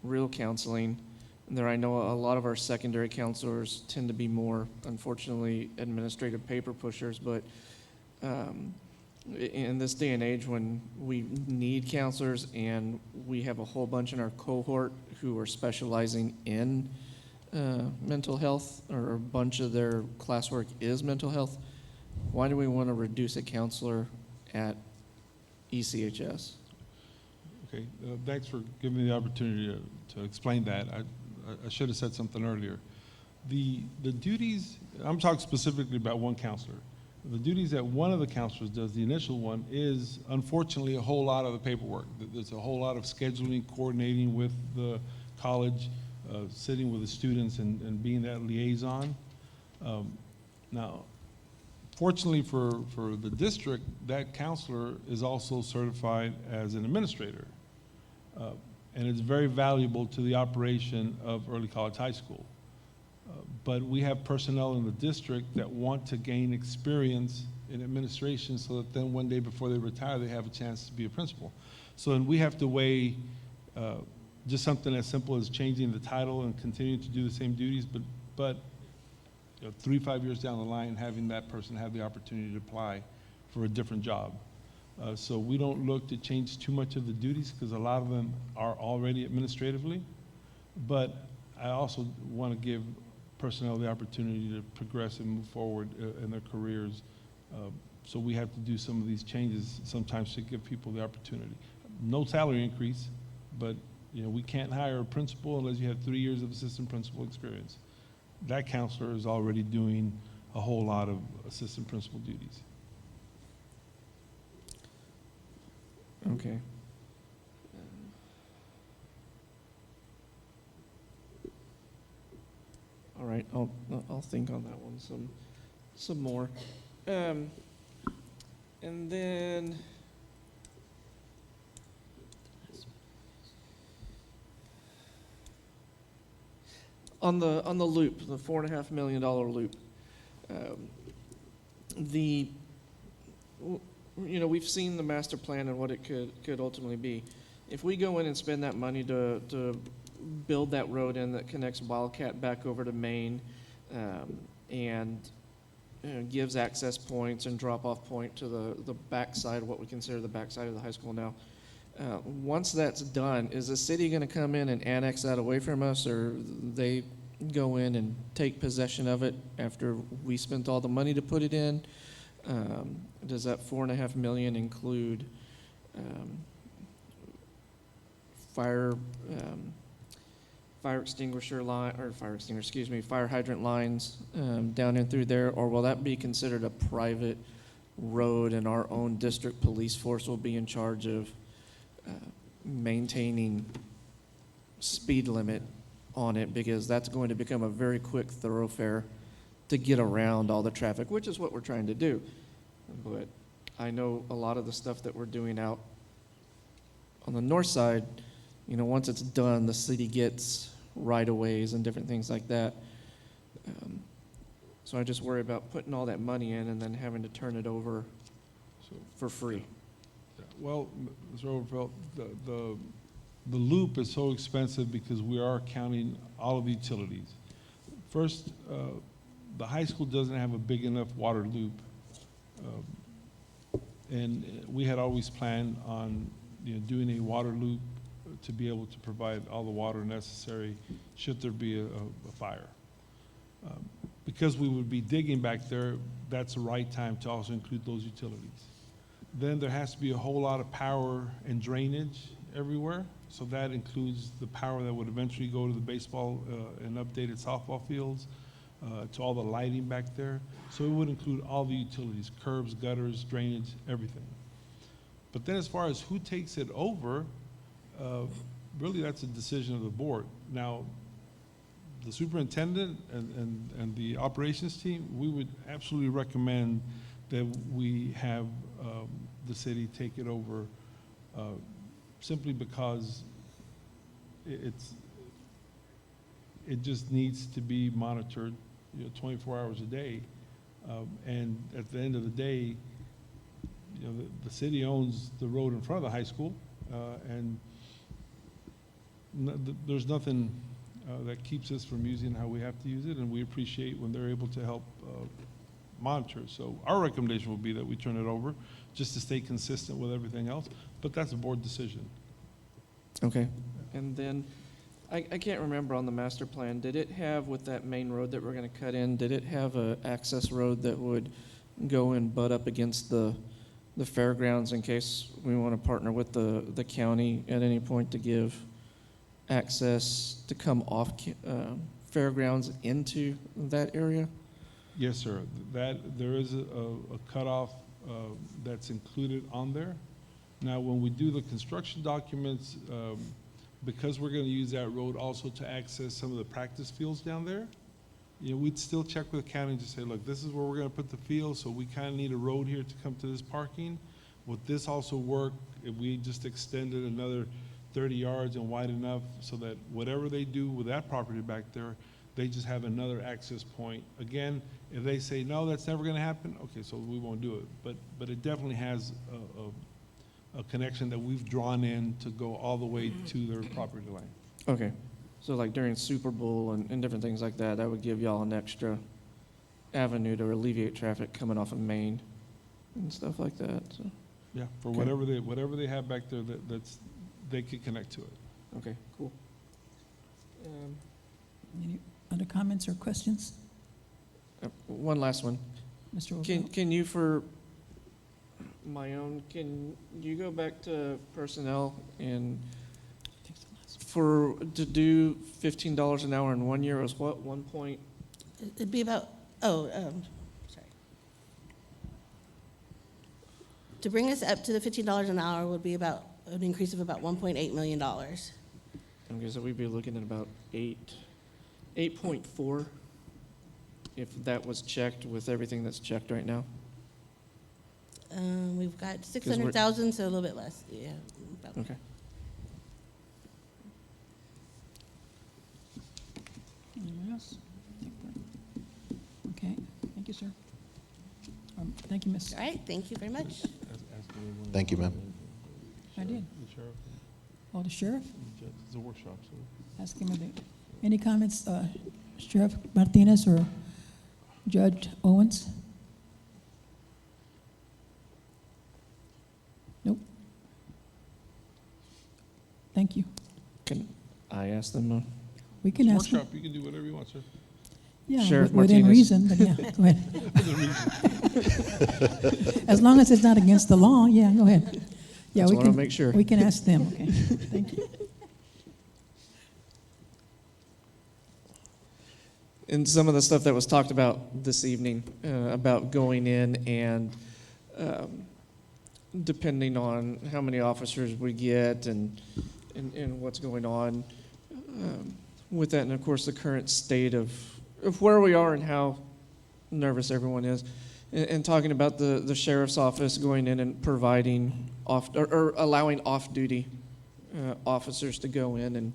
real counseling. And there, I know a lot of our secondary counselors tend to be more, unfortunately, administrative paper pushers, but in this day and age when we need counselors and we have a whole bunch in our cohort who are specializing in mental health, or a bunch of their classwork is mental health, why do we want to reduce a counselor at ECHS? Okay, thanks for giving me the opportunity to explain that. I should have said something earlier. The duties, I'm talking specifically about 1 counselor. The duties that one of the counselors does, the initial one, is unfortunately a whole lot of the paperwork. There's a whole lot of scheduling, coordinating with the college, sitting with the students and being that liaison. Now, fortunately for the district, that counselor is also certified as an administrator. And it's very valuable to the operation of Early College High School. But we have personnel in the district that want to gain experience in administration so that then one day before they retire, they have a chance to be a principal. So then we have to weigh just something as simple as changing the title and continuing to do the same duties, but 3-5 years down the line, having that person have the opportunity to apply for a different job. So we don't look to change too much of the duties because a lot of them are already administratively, but I also want to give personnel the opportunity to progress and move forward in their careers. So we have to do some of these changes sometimes to give people the opportunity. No salary increase, but we can't hire a principal unless you have 3 years of assistant principal experience. That counselor is already doing a whole lot of assistant principal duties. Okay. All right, I'll think on that one some more. And then On the loop, the $4.5 million loop, the, you know, we've seen the master plan and what it could ultimately be. If we go in and spend that money to build that road in that connects Wildcat back over to Maine, and gives access points and drop-off point to the backside, what we consider the backside of the high school now. Once that's done, is the city going to come in and annex that away from us, or they go in and take possession of it after we spent all the money to put it in? Does that $4.5 million include fire hydrant lines down in through there, or will that be considered a private road and our own district police force will be in charge of maintaining speed limit on it, because that's going to become a very quick thoroughfare to get around all the traffic, which is what we're trying to do. But I know a lot of the stuff that we're doing out on the north side, you know, once it's done, the city gets right-of-ways and different things like that. So I just worry about putting all that money in and then having to turn it over for free. Yeah, well, Mr. Overfeld, the loop is so expensive because we are counting all of the utilities. First, the high school doesn't have a big enough water loop. And we had always planned on, you know, doing a water loop to be able to provide all the water necessary should there be a fire. Because we would be digging back there, that's the right time to also include those utilities. Then there has to be a whole lot of power and drainage everywhere. So that includes the power that would eventually go to the baseball and updated softball fields, to all the lighting back there. So it would include all the utilities, curbs, gutters, drainage, everything. But then as far as who takes it over, really that's a decision of the board. Now, the superintendent and the operations team, we would absolutely recommend that we have the city take it over, simply because it just needs to be monitored, you know, 24 hours a day. And at the end of the day, you know, the city owns the road in front of the high school, and there's nothing that keeps us from using how we have to use it, and we appreciate when they're able to help monitor. So our recommendation will be that we turn it over, just to stay consistent with everything else, but that's a board decision. Okay. And then, I can't remember on the master plan, did it have, with that main road that we're gonna cut in, did it have a access road that would go and butt up against the fairgrounds in case we wanna partner with the county at any point to give access to come off fairgrounds into that area? Yes, sir. That there is a cutoff that's included on there. Now, when we do the construction documents, because we're going to use that road also to access some of the practice fields down there, you know, we'd still check with the county to say, look, this is where we're going to put the field, so we kind of need a road here to come to this parking. Would this also work if we just extended another 30 yards and wide enough so that whatever they do with that property back there, they just have another access point? Again, if they say, no, that's never going to happen, okay, so we won't do it. But it definitely has a connection that we've drawn in to go all the way to their property line. Okay. So like during Super Bowl and different things like that, that would give y'all an extra avenue to alleviate traffic coming off of Main and stuff like that, so. Yeah, for Okay. whatever they have back there, they could connect to it. Okay, cool. Any other comments or questions? One last one. Mr. Overfeld? Can you, for my own, can you go back to personnel and to do $15 an hour in 1 year is what, 1 point? It'd be about, sorry. To bring us up to the $15 an hour would be about an increase of about $1.8 million. Okay, so we'd be looking at about 8.4 if that was checked with everything that's checked right now. We've got 600,000, so a little bit less, yeah. About. Okay. All Thank you, Miss. All right, thank you very much. Thank you, ma'am. I did. The sheriff, Oh, the sheriff? the judge, it's a workshop, so. Ask him if they, any comments, Sheriff Martinez or Judge Owens? Nope. Thank you. Can I ask them? We can ask him. Workshop, you can do whatever you want, sir. Yeah, Sheriff within Martinez. reason, but yeah, go ahead. As long as it's not against the law, yeah, go ahead. Yeah, Just we wanna can make sure. We can ask them, okay? Thank you. And some of the stuff that was talked about this evening, about going in and depending on how many officers we get and what's going on with that, and of course the current state of where we are and how nervous everyone is, and talking about the sheriff's office going in and providing or allowing off-duty officers to go in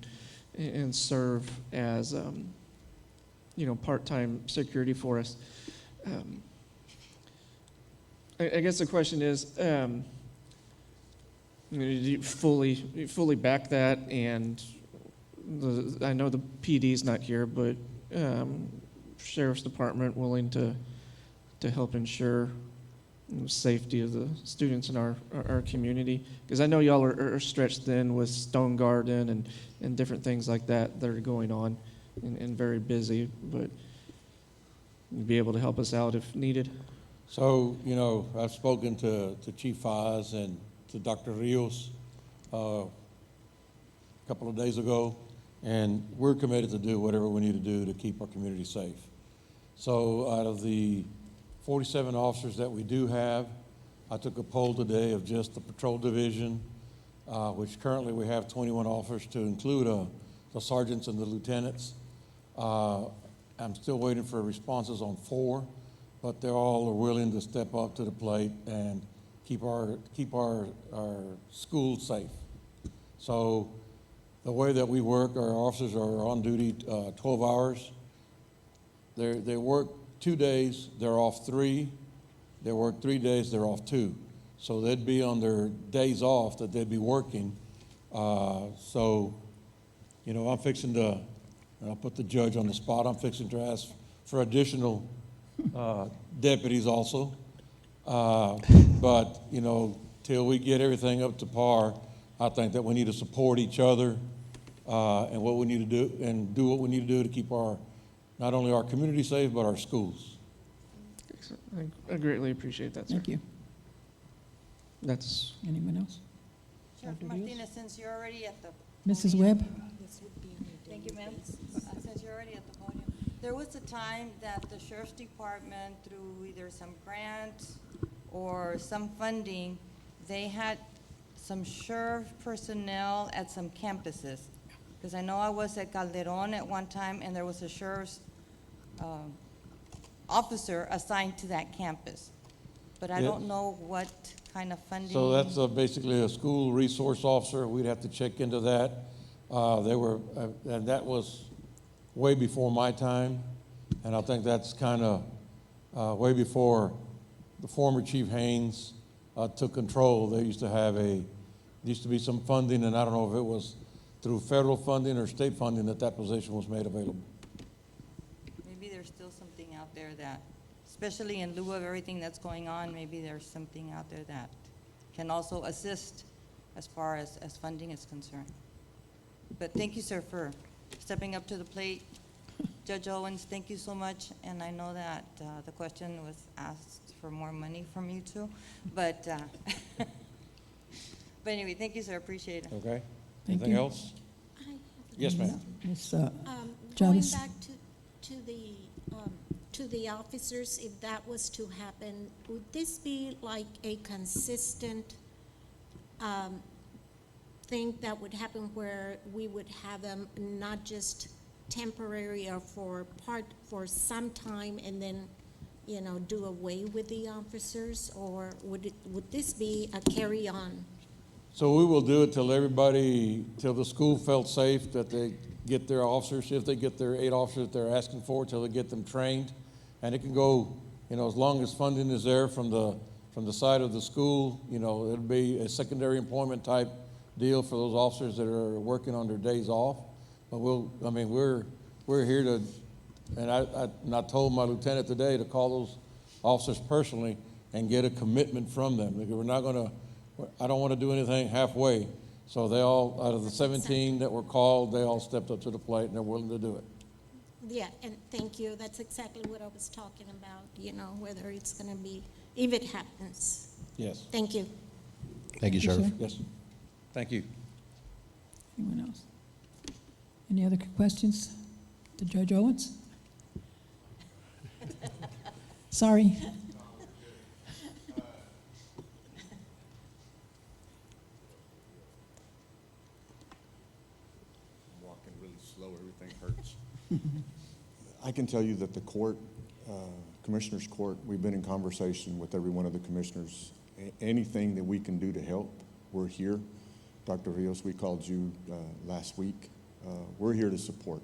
and serve as part-time security for us. I guess the question is, do you fully back that? And I know the PD's not here, but Sheriff's Department willing to help ensure safety of the students in our community? Because I know y'all are stretched thin with Stone Garden and different things like that are going on and very busy, but you'd be able to help us out if needed. So, I've spoken to Chief Faz and to Dr. Rios a couple of days ago, and we're committed to do whatever we need to do to keep our community safe. So out of the 47 officers that we do have, I took a poll today of just the patrol division, which currently we have 21 officers to include the sergeants and the lieutenants. I'm still waiting for responses on 4, but they all are willing to step up to the plate and keep our schools safe. So the way that we work, our officers are on duty 12 hours. They work 2 days, they're off 3. They work 3 days, they're off 2. So they'd be on their days off that they'd be working. I'm fixing to, and I'll put the judge on the spot, I'm fixing to ask for additional deputies also. But, till we get everything up to par, I think that we need to support each other and what we need to do, and do what we need to do to keep not only our community safe, but our schools. I greatly appreciate that, sir. Thank you. That's Anyone else? Sheriff Dr. Rios? Martinez, since you're already at the Mrs. podium- Webb? Thank you, ma'am. Since you're already at the podium, there was a time that the Sheriff's Department, through either some grant or some funding, they had some sheriff personnel at some campuses. Because I know I was at Calderon at one time, and there was a sheriff's officer assigned to that campus. But I Yeah. don't know what kind of funding. So that's basically a school resource officer. We'd have to check into that. And that was way before my time, and I think that's kind of way before the former Chief Haynes took control. There used to be some funding, and I don't know if it was through federal funding or state funding that position was made available. Maybe there's still something out there that, especially in lieu of everything that's going on, maybe there's something out there that can also assist as far as funding is concerned. But thank you, sir, for stepping up to the plate. Judge Owens, thank you so much, and I know that the question was asked for more money from you too, but but anyway, thank you, sir, appreciate it. Okay? Thank Anything you. else? Yes, ma'am. Ms. Going Chavez? back to the officers, if that was to happen, would this be like a consistent thing that would happen where we would have them not just temporary or for some time and then, do away with the officers? Or would this be a carry-on? So we will do it till the school felt safe, that they get their officers, if they get their 8 officers that they're asking for, till they get them trained. And it can go You know, as long as funding is there from the side of the school, you know, it'll be a secondary employment type deal for those officers that are working on their days off. But we're here to, and I told my lieutenant today to call those officers personally and get a commitment from them. Because I don't want to do anything halfway. So they all, out of the 17 that were called, they all stepped up to the plate and they're willing to do it. Yeah, and thank you. That's exactly what I was talking about, you know, whether it's going to be, if it happens. Yes. Thank you. Thank you, Sheriff. sir. Yes. Thank you. Anyone else? Any other questions to Judge Owens? Sorry. Walking really slow, everything hurts. I can tell you that the court, Commissioners Court, we've been in conversation with every one of the commissioners. Anything that we can do to help, we're here. Dr. Rios, we called you last week. We're here to support.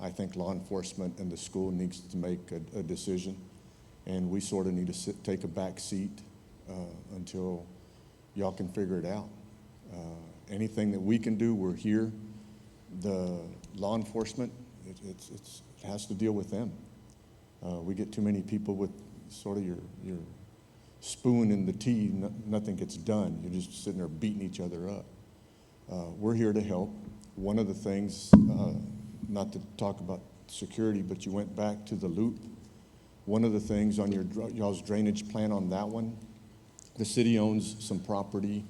I think law enforcement and the school needs to make a decision, and we sort of need to take a back seat until y'all can figure it out. Anything that we can do, we're here. The law enforcement, it has to deal with them. We get too many people with sort of your spoon in the tea, nothing gets done. You're just sitting there beating each other up. We're here to help. One of the things, not to talk about security, but you went back to the loop. One of the things on y'all's drainage plan on that one, the city owns some property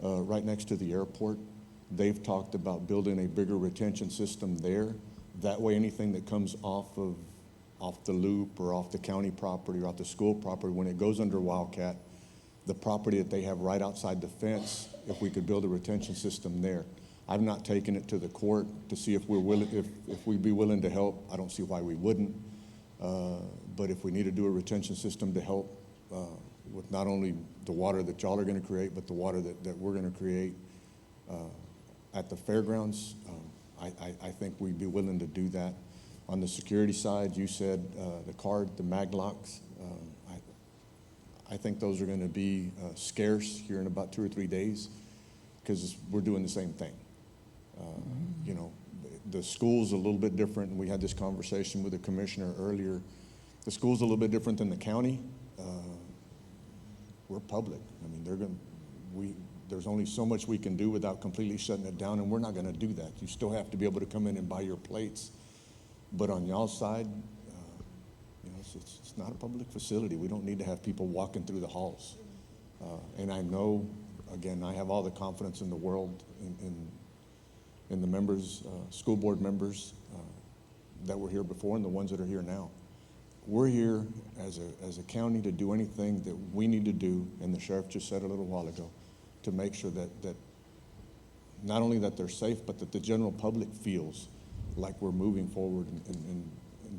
right next to the airport. They've talked about building a bigger retention system there. That way anything that comes off the loop or off the county property or off the school property, when it goes under Wildcat, the property that they have right outside the fence, if we could build a retention system there. I've not taken it to the court to see if we'd be willing to help. I don't see why we wouldn't. But if we need to do a retention system to help with not only the water that y'all are going to create, but the water that we're going to create at the fairgrounds, I think we'd be willing to do that. On the security side, you said the mag locks. I think those are going to be scarce here in about 2 or 3 days because we're doing the same thing. You know, the school's a little bit different, and we had this conversation with the commissioner earlier. The school's a little bit different than the county. We're public. I mean, there's only so much we can do without completely shutting it down, and we're not going to do that. You still have to be able to come in and buy your plates. But on y'all's side, you know, it's not a public facility. We don't need to have people walking through the halls. And I know, again, I have all the confidence in the world in the members, school board members that were here before and the ones that are here now. We're here as a county to do anything that we need to do, and the sheriff just said a little while ago, to make sure that not only that they're safe, but that the general public feels like we're moving forward and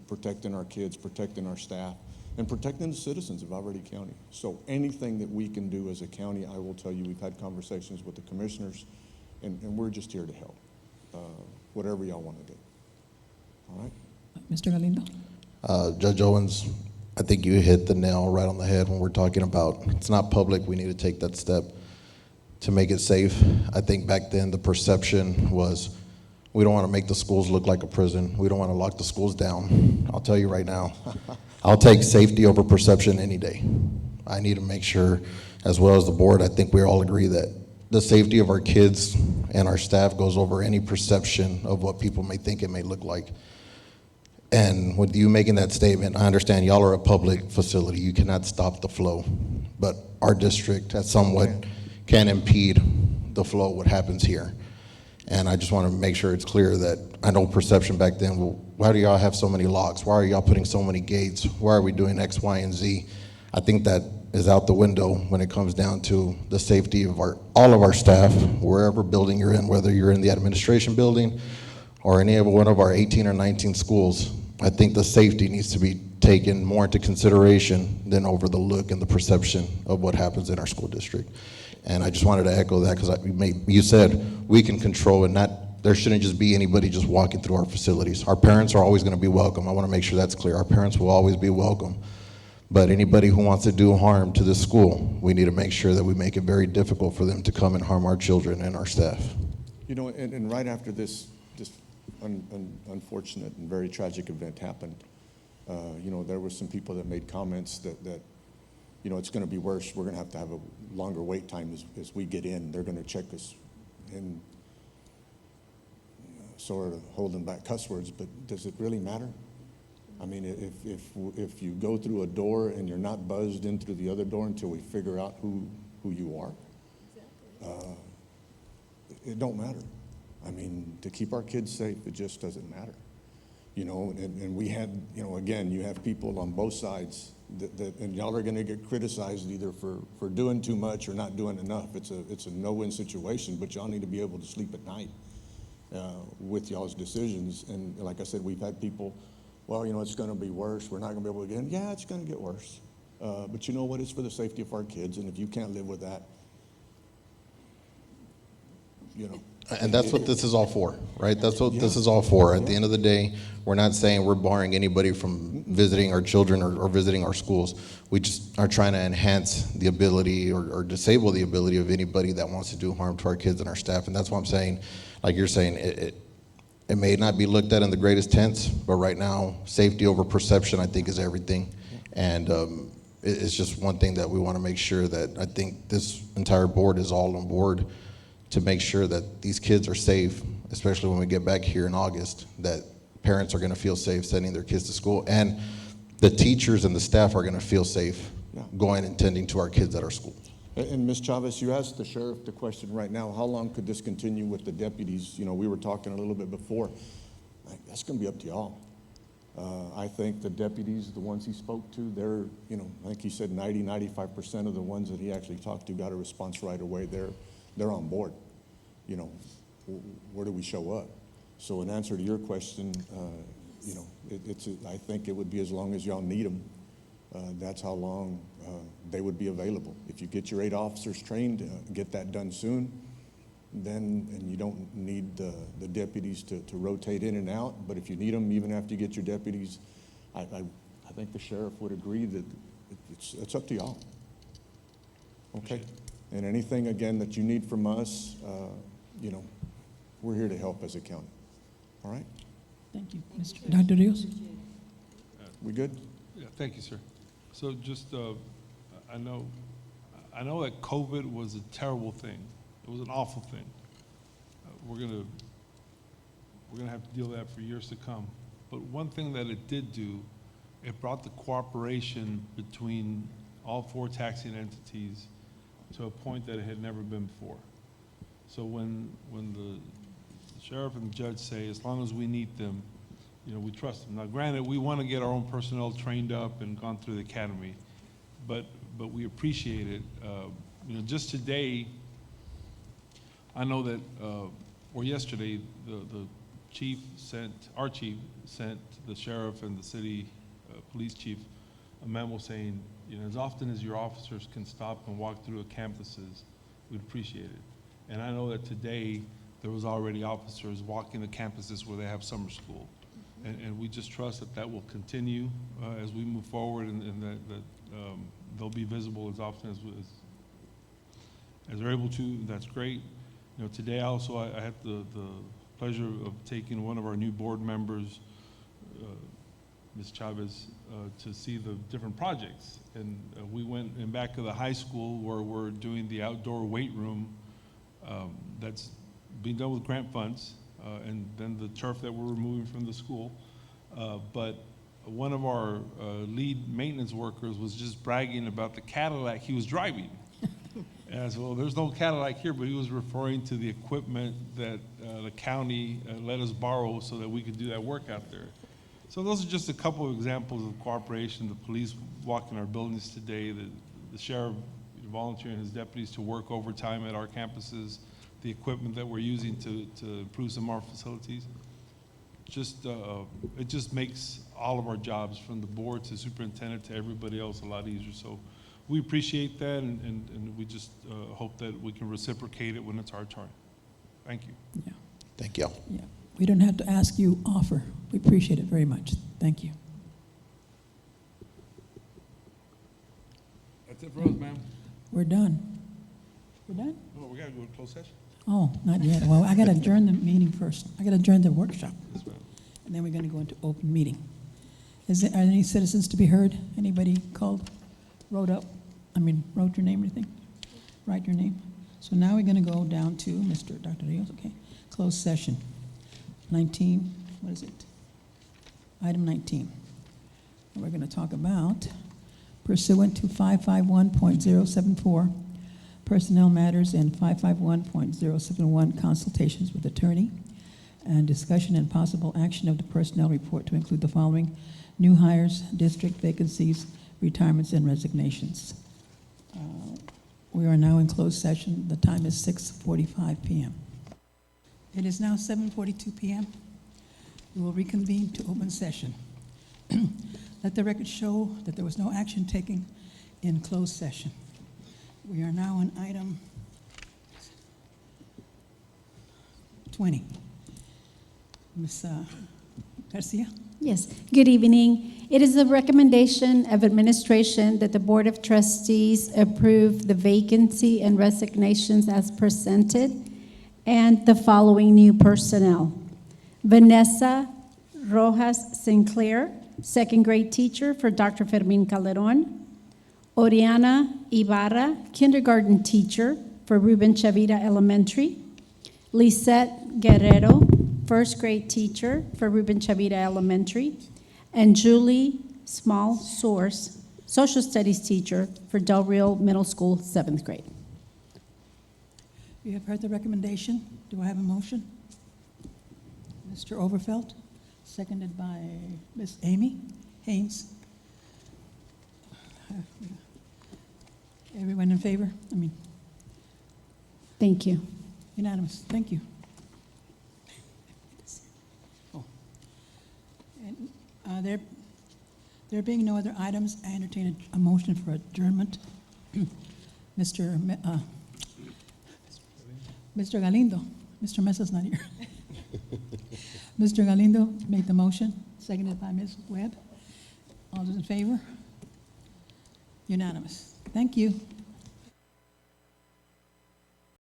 protecting our kids, protecting our staff, and protecting the citizens of Alvarado County. So anything that we can do as a county, I will tell you, we've had conversations with the commissioners, and we're just here to help, whatever y'all want to do. All right? Mr. Galindo? Judge Owens, I think you hit the nail right on the head when we're talking about it's not public. We need to take that step to make it safe. I think back then the perception was we don't want to make the schools look like a prison. We don't want to lock the schools down. I'll tell you right now, I'll take safety over perception any day. I need to make sure, as well as the board, I think we all agree that the safety of our kids and our staff goes over any perception of what people may think it may look like. And with you making that statement, I understand y'all are a public facility. You cannot stop the flow. But our district has somewhat can impede the flow of what happens here. And I just want to make sure it's clear that I know perception back then, well, why do y'all have so many locks? Why are y'all putting so many gates? Why are we doing X, Y, and Z? I think that is out the window when it comes down to the safety of all of our staff, wherever building you're in, whether you're in the administration building or any one of our 18 or 19 schools. I think the safety needs to be taken more into consideration than over the look and the perception of what happens in our school district. And I just wanted to echo that because you said we can control and there shouldn't just be anybody just walking through our facilities. Our parents are always going to be welcome. I want to make sure that's clear. Our parents will always be welcome. But anybody who wants to do harm to the school, we need to make sure that we make it very difficult for them to come and harm our children and our staff. You know, and right after this unfortunate and very tragic event happened, you know, there were some people that made comments that you know, it's going to be worse. We're going to have a longer wait time as we get in. They're going to check us and sort of holding back cuss words, but does it really matter? I mean, if you go through a door and you're not buzzed in through the other door until we figure out who you are, it don't matter. I mean, to keep our kids safe, it just doesn't matter. You know, and we had, you know, again, you have people on both sides that and y'all are going to get criticized either for doing too much or not doing enough. It's a no-win situation, but y'all need to be able to sleep at night with y'all's decisions. And like I said, we've had people, well, you know, it's going to be worse. We're not going to be able to get in. Yeah, it's going to get worse. But you know what? It's for the safety of our kids. And if you can't live with that, you know. And that's what this is all for, right? That's what this is all for. At the end of the day, we're not saying we're barring anybody from visiting our children or visiting our schools. We just are trying to enhance the ability or disable the ability of anybody that wants to do harm to our kids and our staff. And that's why I'm saying, like you're saying, it may not be looked at in the greatest tense, but right now, safety over perception, I think, is everything. And it's just one thing that we want to make sure that I think this entire board is all on board to make sure that these kids are safe, especially when we get back here in August, that parents are going to feel safe sending their kids to school, and the teachers and the staff are going to feel safe going and tending to our kids at our school. And Ms. Chavez, you asked the sheriff the question right now, how long could this continue with the deputies? You know, we were talking a little bit before. That's going to be up to y'all. I think the deputies, the ones he spoke to, they're, you know, I think he said 95% of the ones that he actually talked to got a response right away. They're on board. You know, where do we show up? So in answer to your question, you know, I think it would be as long as y'all need them. That's how long they would be available. If you get your 8 officers trained, get that done soon, and you don't need the deputies to rotate in and out. But if you need them, even after you get your deputies, I think the sheriff would agree that it's up to y'all. Okay. And anything, again, that you need from us, you know, we're here to help as a county. All right? Thank you. Dr. Rios? We good? Yeah, thank you, sir. So just, I know that COVID was a terrible thing. It was an awful thing. We're gonna have to deal with that for years to come. But one thing that it did do, it brought the cooperation between all 4 taxing entities to a point that it had never been before. So when the sheriff and the judge say, as long as we need them, you know, we trust them. Now, granted, we want to get our own personnel trained up and gone through the academy, but we appreciate it. You know, just today, I know that, or yesterday, our chief sent the sheriff and the city police chief a memo saying, you know, as often as your officers can stop and walk through campuses, we'd appreciate it. And I know that today there was already officers walking the campuses where they have summer school. And we just trust that will continue as we move forward, and that they'll be visible as often as they're able to. That's great. You know, today also I had the pleasure of taking one of our new board members, Ms. Chavez, to see the different projects. And we went in back of the high school where we're doing the outdoor weight room that's being done with grant funds, and then the turf that we're removing from the school. But one of our lead maintenance workers was just bragging about the Cadillac he was driving. And I said, well, there's no Cadillac here, but he was referring to the equipment that the county let us borrow so that we could do that work out there. So those are just a couple of examples of cooperation. The police walking our buildings today, the sheriff volunteering his deputies to work overtime at our campuses, the equipment that we're using to improve some of our facilities. It just makes all of our jobs, from the board to superintendent to everybody else, a lot easier. So we appreciate that, and we just hope that we can reciprocate it when it's our turn. Thank you. Yeah. Thank you. Yeah. We don't have to ask you, offer. We appreciate it very much. Thank you. Rose, ma'am. We're done. We're done? Oh, we gotta go to closed session? Oh, not yet. Well, I gotta adjourn the meeting first. I gotta adjourn the workshop, Yes, ma'am. and then we're gonna go into open meeting. Are there any citizens to be heard? Anybody called, wrote your name or anything? Write your name. So now we're gonna go down to Dr. Rios, okay? Closed session. 19, what is it? Item 19. We're gonna talk about pursuant to 551.074, personnel matters, and 551.071, consultations with attorney, and discussion and possible action of the personnel report to include the following: new hires, district vacancies, retirements, and resignations. We are now in closed session. The time is 6:45 p.m. It is now 7:42 p.m. We will reconvene to open session. Let the record show that there was no action taken in closed session. We are now on item 20. Ms. Garcia? Yes, good evening. It is the recommendation of administration that the Board of Trustees approve the vacancy and resignations as presented and the following new personnel: Vanessa Rojas Sinclair, second grade teacher for Dr. Fermin Calderon; Oriana Ibarra, kindergarten teacher for Ruben Chavira Elementary; Lisette Guerrero, first grade teacher for Ruben Chavira Elementary; and Julie Small Source, social studies teacher for Del Rio Middle School, 7th grade. You have heard the recommendation. Do I have a motion? Mr. Overfelt, seconded by Ms. Amy Haynes. Everyone in favor? Thank you. Unanimous. Thank you. Oh. And there being no other items, I entertain a motion for adjournment. Mr. Galindo. Mr. Mesa's not here. Mr. Galindo made the motion, seconded by Ms. Webb. All those in favor? Unanimous. Thank you.